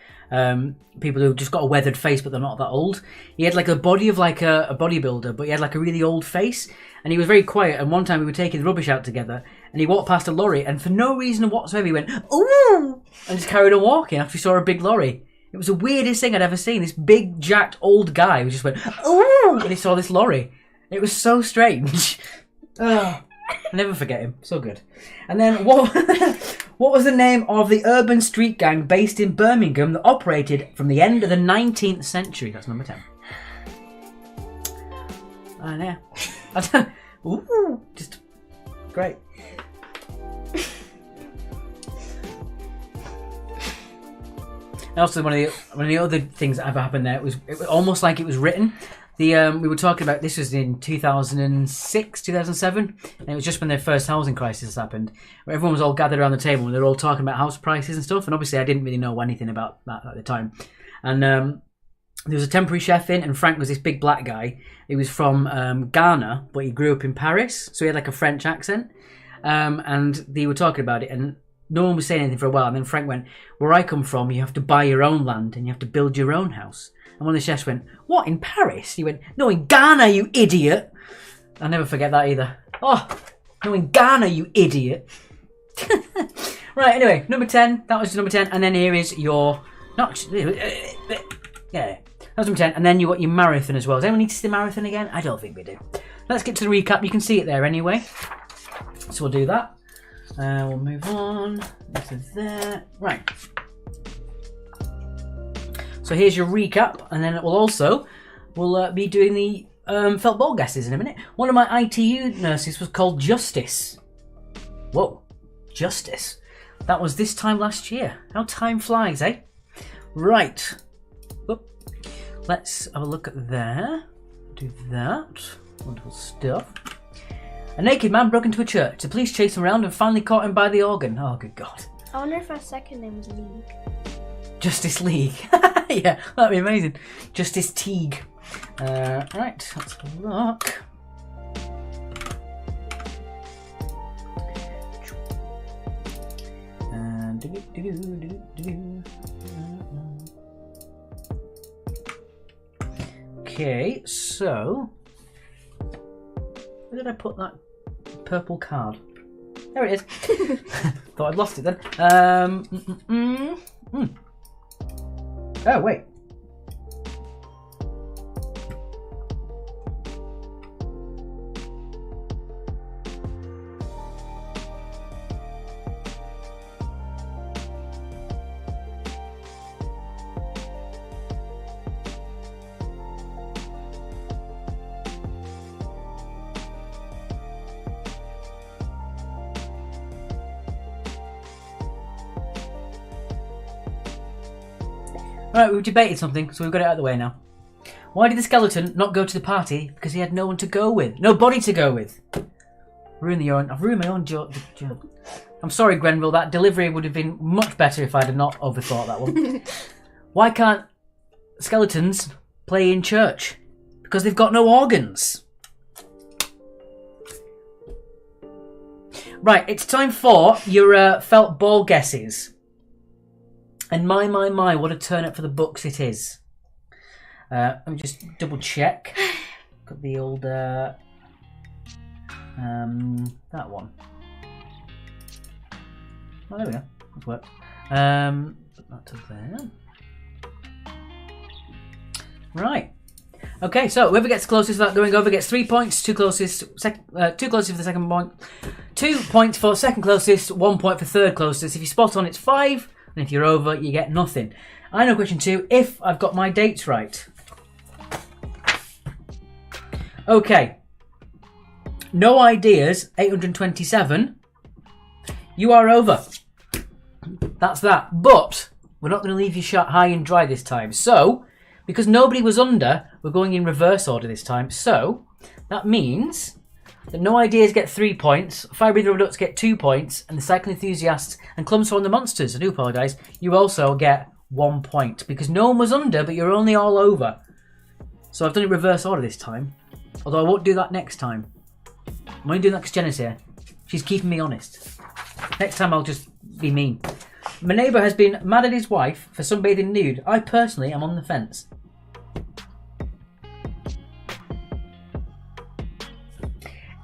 people who've just got a weathered face but they're not that old. He had like a body of like a bodybuilder, but he had like a really old face. And he was very quiet. And one time we were taking the rubbish out together, and he walked past a lorry, and for no reason whatsoever, he went, "Ooh!" and just carried on walking after he saw a big lorry. It was the weirdest thing I'd ever seen. This big, jacked, old guy who just went, "Ooh!" when he saw this lorry. It was so strange. I'll never forget him. So good. And then, what was the name of the urban street gang based in Birmingham that operated from the end of the 19th century? That's number 10. I know. Ooh, just great. Also, one of the other things that ever happened there, it was almost like it was written. We were talking about, this was in 2006, 2007, and it was just when the first housing crisis happened, where everyone was all gathered around the table and they were all talking about house prices and stuff, and obviously I didn't really know anything about that at the time. And there was a temporary chef in, and Frank was this big black guy. He was from Ghana, but he grew up in Paris, so he had like a French accent, and they were talking about it, and no one was saying anything for a while, and then Frank went, "Where I come from, you have to buy your own land and you have to build your own house." And one of the chefs went, "What, in Paris?" He went, "No, in Ghana, you idiot." I'll never forget that either. "Oh, no, in Ghana, you idiot." Right, anyway, number 10. That was number 10. And then here is your Not yeah. That's number 10. And then you got your marathon as well. Does anyone need to see the marathon again? I don't think we do. Let's get to the recap. You can see it there anyway. So we'll do that. We'll move on. This is there. Right. So here's your recap, and then we'll be doing the felt ball guesses in a minute. One of my ITU nurses was called Justice. Whoa, Justice. That was this time last year. How time flies, eh? Right. Oop. Let's have a look at there. Do that. Wonderful stuff. A naked man broke into a church. The police chased him around and finally caught him by the organ. Oh, good God. I wonder if her second name was League. Justice League. Yeah, that'd be amazing. Justice Teague. Right, let's have a look. Okay, so where did I put that purple card? There it is. Thought I'd lost it then. Oh, wait. Right, we've debated something, so we've got it out of the way now. Why did the skeleton not go to the party? Because he had no one to go with. Nobody to go with. I've ruined my own joke. I'm sorry, Grenville. That delivery would have been much better if I'd have not overthought that one. Why can't skeletons play in church? Because they've got no organs. Right, it's time for your felt ball guesses. And my, what a turn up for the books it is. Let me just double check. Got the old, that one. Oh, there we go. That's worked. Put that to there. Right. Okay, so whoever gets closest without going over gets 3 points. Two closest for the second point. 2 points for second closest. 1 point for third closest. If you spot on, it's 5. And if you're over, you get nothing. I know question 2, if I've got my dates right. Okay. No ideas, 827. You are over. That's that. But we're not going to leave you shut high and dry this time. So, because nobody was under, we're going in reverse order this time. So, that means that No Ideas get 3 points, Fire Breather Reducts get 2 points, and the Cycle Enthusiasts and Clumps on the Monsters, I do apologise, you also get 1 point. Because no one was under, but you're only all over. So I've done it reverse order this time. Although I won't do that next time. I'm only doing that because Jenna's here. She's keeping me honest. Next time I'll just be mean. My neighbour has been mad at his wife for sunbathing nude. I personally am on the fence.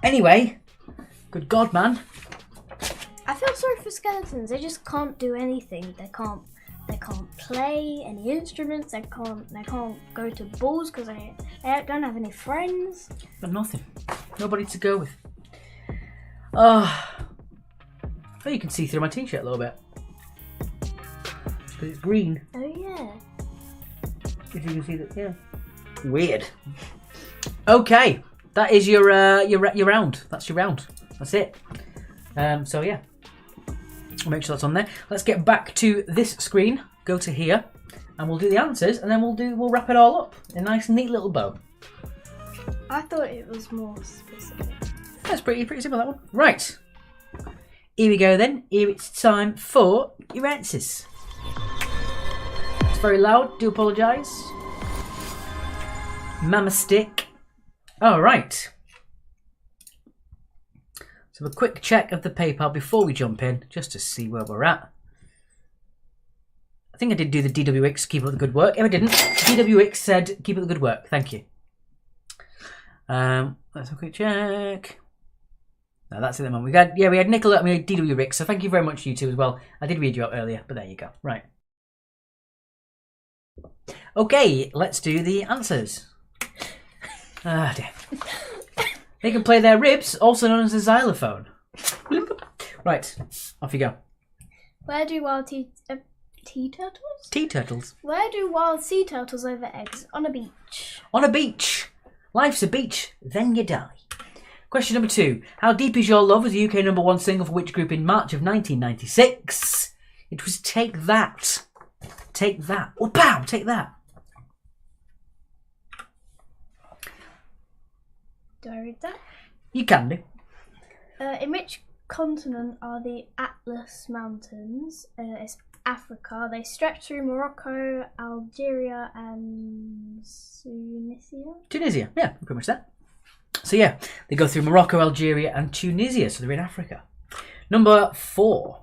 Anyway, good God, man. I feel sorry for skeletons. They just can't do anything. They can't play any instruments. They can't go to balls because they don't have any friends. Got nothing. Nobody to go with. Oh, you can see through my t-shirt a little bit. Because it's green. Oh yeah. If you can see that, yeah. Weird. Okay, that is your round. That's your round. That's it. So yeah, I'll make sure that's on there. Let's get back to this screen. Go to here, and we'll do the answers, and then we'll wrap it all up in a nice, neat little bow. I thought it was more specific. That's pretty simple, that one. Right. Here we go then. Here it's time for your answers. It's very loud. Do apologise. Mama stick. All right. So a quick check of the PayPal before we jump in, just to see where we're at. I think I did do the DWX, keep up the good work. If I didn't, DWX said, keep up the good work. Thank you. Let's have a quick check. No, that's it then. We had Nicola and we had DWX, so thank you very much, you two, as well. I did read you out earlier, but there you go. Right. Okay, let's do the answers. Ah, dear. They can play their ribs, also known as a xylophone. Right, off you go. Where do wild tea turtles? Tea turtles. Where do wild sea turtles lay their eggs? On a beach. On a beach. Life's a beach, then you die. Question number 2. How Deep Is Your Love was the UK #1 single for which group in March of 1996? It was Take That. Take That. Oh, pow! Take That. Do I read that? You can do. In which continent are the Atlas Mountains? It's Africa. They stretch through Morocco, Algeria, and Tunisia. Yeah, pretty much that. So yeah, they go through Morocco, Algeria, and Tunisia. So they're in Africa. Number 4.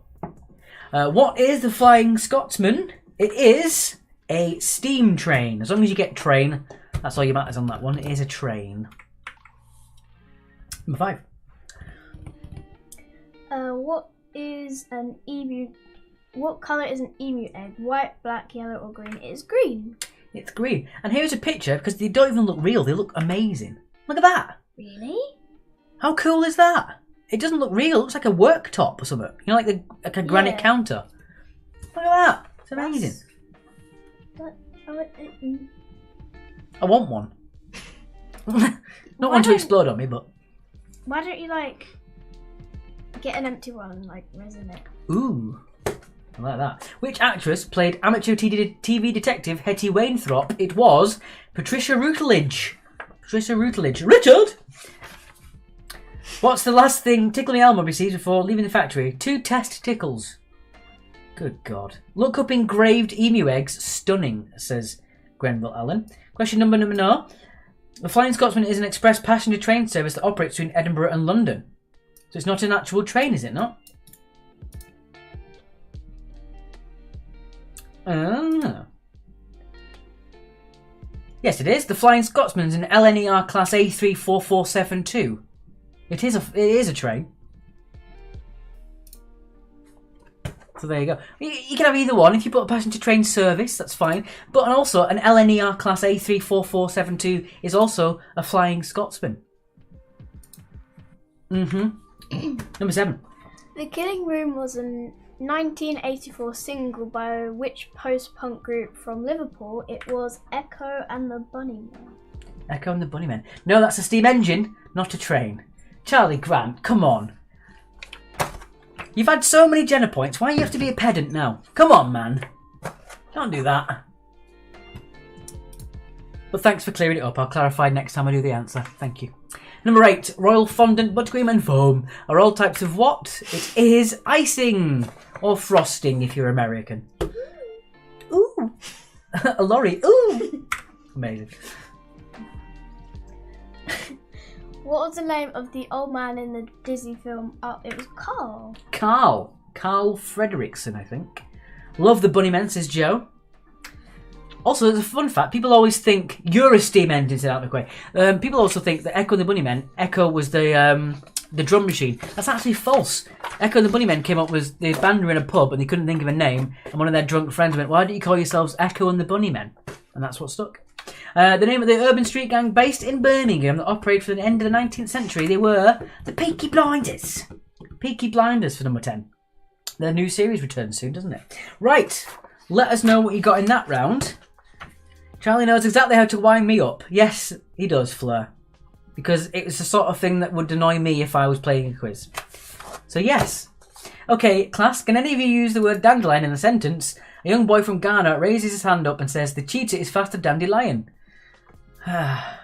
What is the Flying Scotsman? It is a steam train. As long as you get train, that's all you matters on that one. It is a train. Number 5. What is an emu? What colour is an emu egg? White, black, yellow, or green? It is green. It's green. And here's a picture, because they don't even look real. They look amazing. Look at that. Really? How cool is that? It doesn't look real. It looks like a worktop or something. You know, like a granite counter. Look at that. It's amazing. I want one. Not one to explode on me, but... Why don't you, get an empty one and, resin it? Ooh. I like that. Which actress played amateur TV detective Hetty Wainthropp? It was Patricia Routledge. Patricia Routledge. Richard! What's the last thing Tickle Me Elmo receives before leaving the factory? 2 test tickles. Good God. Look up engraved emu eggs. Stunning, says Grenville Allen. Question number 9. The Flying Scotsman is an express passenger train service that operates between Edinburgh and London. So it's not an actual train, is it not? Yes, it is. The Flying Scotsman's an LNER Class A34472. It is a train. So there you go. You can have either one. If you put a passenger train service, that's fine. But also, an LNER Class A34472 is also a Flying Scotsman. Number 7. The Killing Room was a 1984 single by which post-punk group from Liverpool? It was Echo and the Bunnymen. Echo and the Bunnymen. No, that's a steam engine, not a train. Charlie Grant, come on. You've had so many Jenna points. Why do you have to be a pedant now? Come on, man. Don't do that. But thanks for clearing it up. I'll clarify next time I do the answer. Thank you. Number 8. Royal fondant, buttercream and foam are all types of what? It is icing. Or frosting if you're American. Ooh. A lorry. Ooh. Amazing. What was the name of the old man in the Disney film? Oh, it was Carl. Carl Fredrickson, I think. Love the Bunnymen, says Joe. Also, there's a fun fact. People always think you're a steam engine, said Out McQuay. People also think that Echo and the Bunnymen, Echo was the drum machine. That's actually false. Echo and the Bunnymen came up with, the band were in a pub and they couldn't think of a name, and one of their drunk friends went, why don't you call yourselves Echo and the Bunnymen? And that's what stuck. The name of the urban street gang based in Birmingham that operated for the end of the 19th century, they were the Peaky Blinders. Peaky Blinders for number 10. Their new series returns soon, doesn't it? Right, let us know what you got in that round. Charlie knows exactly how to wind me up. Yes, he does, Fleur. Because it was the sort of thing that would annoy me if I was playing a quiz. So yes. Okay, class, can any of you use the word dandelion in a sentence? A young boy from Ghana raises his hand up and says, the cheetah is faster than dandelion. That's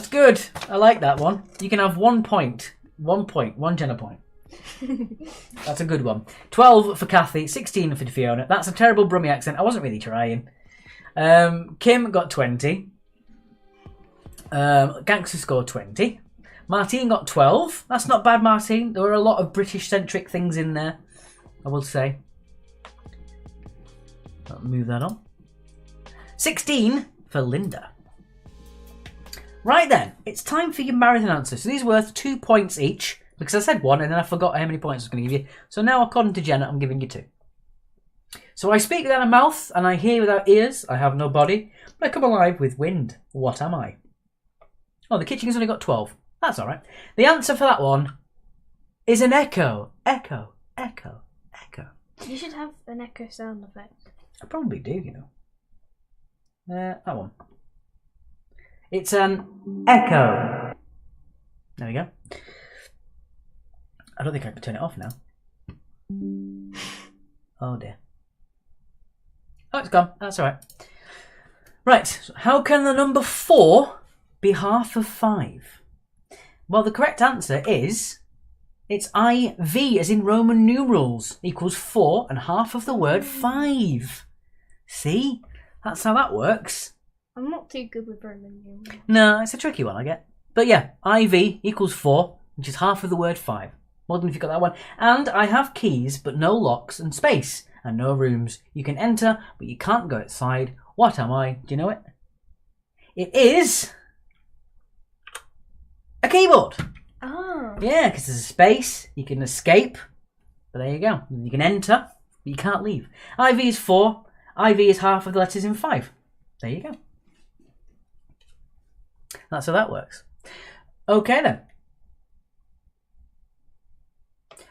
good. I like that one. You can have 1 point. 1 point. 1 Jenna point. That's a good one. 12 for Kathy, 16 for Fiona. That's a terrible Brummie accent. I wasn't really trying. Kim got 20. Gangster scored 20. Martine got 12. That's not bad, Martine. There were a lot of British-centric things in there, I will say. I'll move that on. 16 for Linda. Right then, it's time for your marathon answers. So these are worth 2 points each, because I said 1 and then I forgot how many points I was going to give you. So now, according to Jenna, I'm giving you 2. So I speak without a mouth, and I hear without ears. I have no body, but I come alive with wind. What am I? Oh, the kitchen has only got 12. That's all right. The answer for that one is an echo. Echo, echo, echo. You should have an echo sound effect. I probably do, you know. That one. It's an echo. There we go. I don't think I can turn it off now. Oh dear. Oh, it's gone. That's all right. Right. So how can the number 4 be half of 5? Well, the correct answer is it's IV, as in Roman numerals, equals 4 and half of the word 5. See? That's how that works. I'm not too good with Roman numerals. No, it's a tricky one, I get. But yeah, IV equals 4, which is half of the word 5. Well done if you got that one. And I have keys, but no locks and space, and no rooms. You can enter, but you can't go outside. What am I? Do you know it? It is a keyboard. Oh. Yeah, because there's a space. You can escape. But there you go. You can enter, but you can't leave. IV is 4. IV is half of the letters in 5. There you go. That's how that works. Okay then.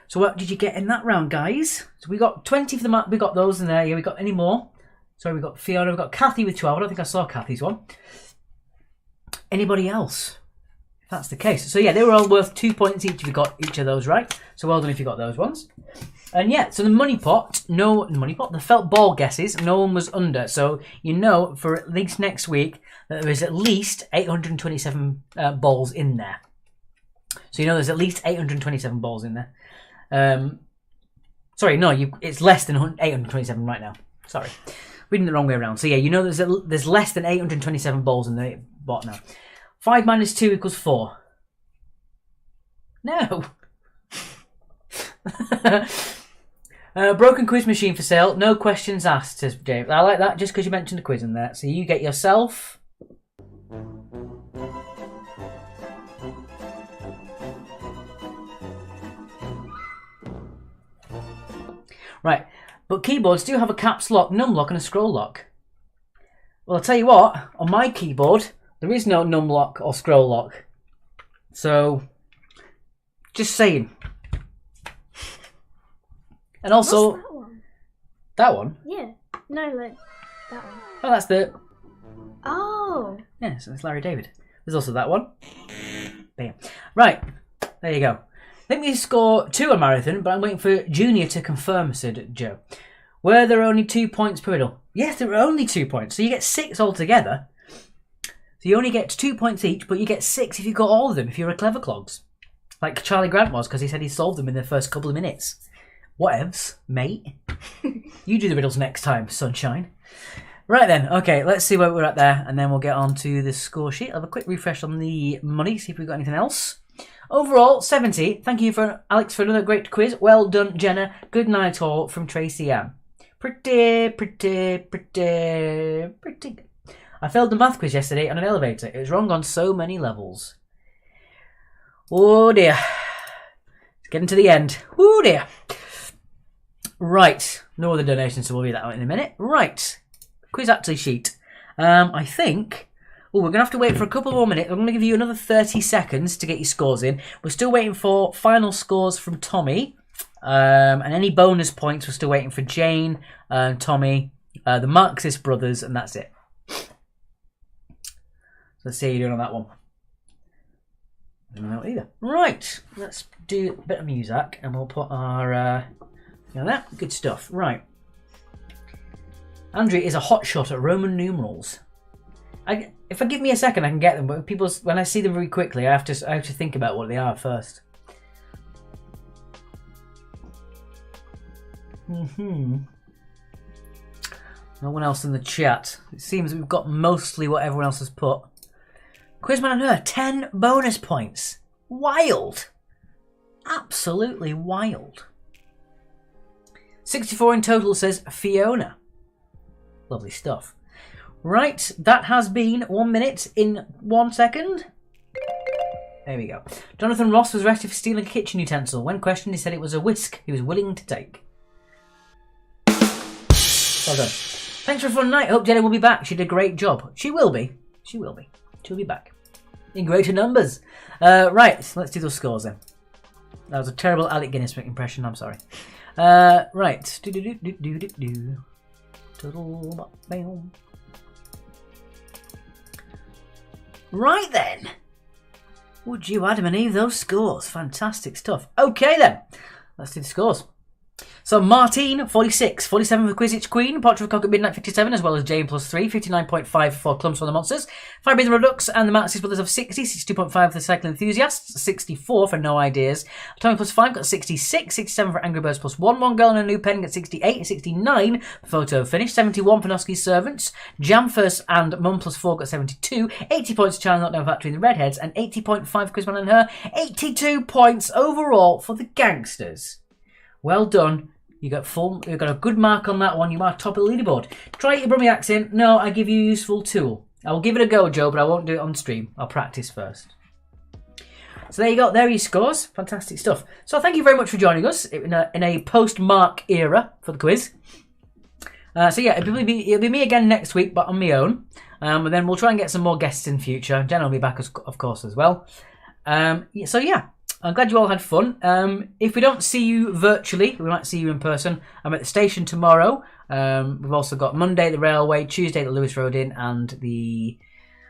So what did you get in that round, guys? So we got 20 for the map. We got those in there. Yeah, we got any more? Sorry, we got Fiona. We got Kathy with 12. I don't think I saw Kathy's one. Anybody else? If that's the case. So yeah, they were all worth 2 points each if you got each of those right. So well done if you got those ones. And yeah, so the money pot, the felt ball guesses, no one was under. So you know for at least next week that there is at least 827 balls in there. So you know there's at least 827 balls in there. Sorry, no, it's less than 827 right now. Sorry, reading the wrong way around. So yeah, you know there's less than 827 balls in the bot now. 5 minus 2 equals 4. No. Broken quiz machine for sale. No questions asked, says James. I like that just because you mentioned the quiz in there. So you get yourself... Right, but keyboards do have a caps lock, num lock and a scroll lock. Well, I'll tell you what, on my keyboard, there is no num lock or scroll lock. So, just saying. And also... What's that one? That one? Yeah. No, like, that one. Oh, that's the... Oh. Yeah, so it's Larry David. There's also that one. Bam. Right, there you go. Let me score 2 a marathon, but I'm waiting for Junior to confirm, said Joe. Were there only 2 points per riddle? Yes, there were only 2 points. So you get 6 altogether. So you only get 2 points each, but you get 6 if you got all of them, if you're a clever clogs. Like Charlie Grant was, because he said he solved them in the first couple of minutes. Whatevs, mate. You do the riddles next time, sunshine. Right then, okay, let's see where we're at there, and then we'll get on to the score sheet. I'll have a quick refresh on the money, see if we've got anything else. Overall, 70. Thank you, for Alex, for another great quiz. Well done, Jenna. Good night all from Tracy Ann. Pretty. I failed the math quiz yesterday on an elevator. It was wrong on so many levels. Oh dear. It's getting to the end. Oh dear. Right. No other donations, so we'll read that out in a minute. Right. Quiz actually sheet. I think... Oh, we're going to have to wait for a couple more minutes. I'm going to give you another 30 seconds to get your scores in. We're still waiting for final scores from Tommy. And any bonus points, we're still waiting for Jane, Tommy, the Marxist brothers, and that's it. So let's see how you're doing on that one. I don't know either. Right, let's do a bit of music, and we'll put our... that? Good stuff. Right. Andrea is a hotshot at Roman numerals. If I give me a second, I can get them. But when I see them very quickly, I have to think about what they are first. No one else in the chat. It seems we've got mostly what everyone else has put. Quizman and her, 10 bonus points. Wild. Absolutely wild. 64 in total, says Fiona. Lovely stuff. Right, that has been 1 minute in 1 second. There we go. Jonathan Ross was arrested for stealing a kitchen utensil. When questioned, he said it was a whisk he was willing to take. Well done. Thanks for a fun night. Hope Jenna will be back. She did a great job. She will be. She will be. She'll be back. In greater numbers. Right, so let's do those scores then. That was a terrible Alec Guinness impression, I'm sorry. Right. Right then. Would you, Adam and Eve, those scores? Fantastic stuff. Okay then. Let's do the scores. So Martine, 46, 47 for Quizzitch Queen, Portrait of Cock at Midnight, 57, as well as Jane plus 3, 59.5 for Clumps for the Monsters, Firebreather Redux and the Maxis Brothers of 60, 62.5 for the Cycle Enthusiasts, 64 for No Ideas, Tommy plus 5 got 66, 67 for Angry Birds plus 1, One Girl and a New Pen got 68, 69 for Photo Finish, 71 for Noski's Servants, Jam First and Mum plus 4 got 72, 80 points for China Not Down Factory and the Redheads, and 80.5 for Quizman and her, 82 points overall for the Gangsters. Well done. You got a good mark on that one. You are top of the leaderboard. Try your Brummie accent. No, I give you a useful tool. I will give it a go, Joe, but I won't do it on stream. I'll practice first. So there you go. There are your scores. Fantastic stuff. So thank you very much for joining us in a post-mark era for the quiz. So yeah, it'll be me again next week, but on my own. And then we'll try and get some more guests in future. Jenna will be back, of course, as well. So yeah. I'm glad you all had fun. If we don't see you virtually, we might see you in person. I'm at the station tomorrow. We've also got Monday at the Railway, Tuesday at the Lewis Road Inn and the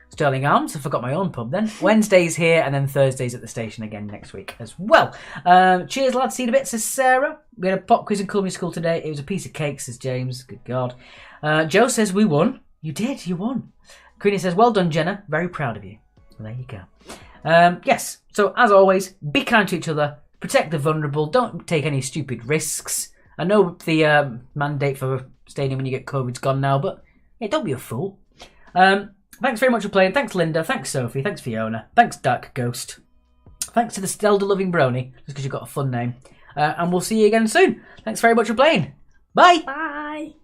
Stirling Arms. I forgot my own pub then. Wednesday's here and then Thursdays at the station again next week as well. Cheers lads, see you in a bit, says Sarah. We had a pop quiz in Culinary School today. It was a piece of cake, says James. Good God. Joe says we won. You did, you won. Queenie says, well done Jenna. Very proud of you. Well, there you go. Yes, so as always, be kind to each other, protect the vulnerable, don't take any stupid risks. I know the mandate for staying in when you get COVID's gone now, but yeah, don't be a fool. Thanks very much for playing. Thanks Linda, thanks Sophie, thanks Fiona, thanks Dark Ghost, thanks to the Stelda Loving Brony, just because you've got a fun name. And we'll see you again soon. Thanks very much for playing. Bye! Bye!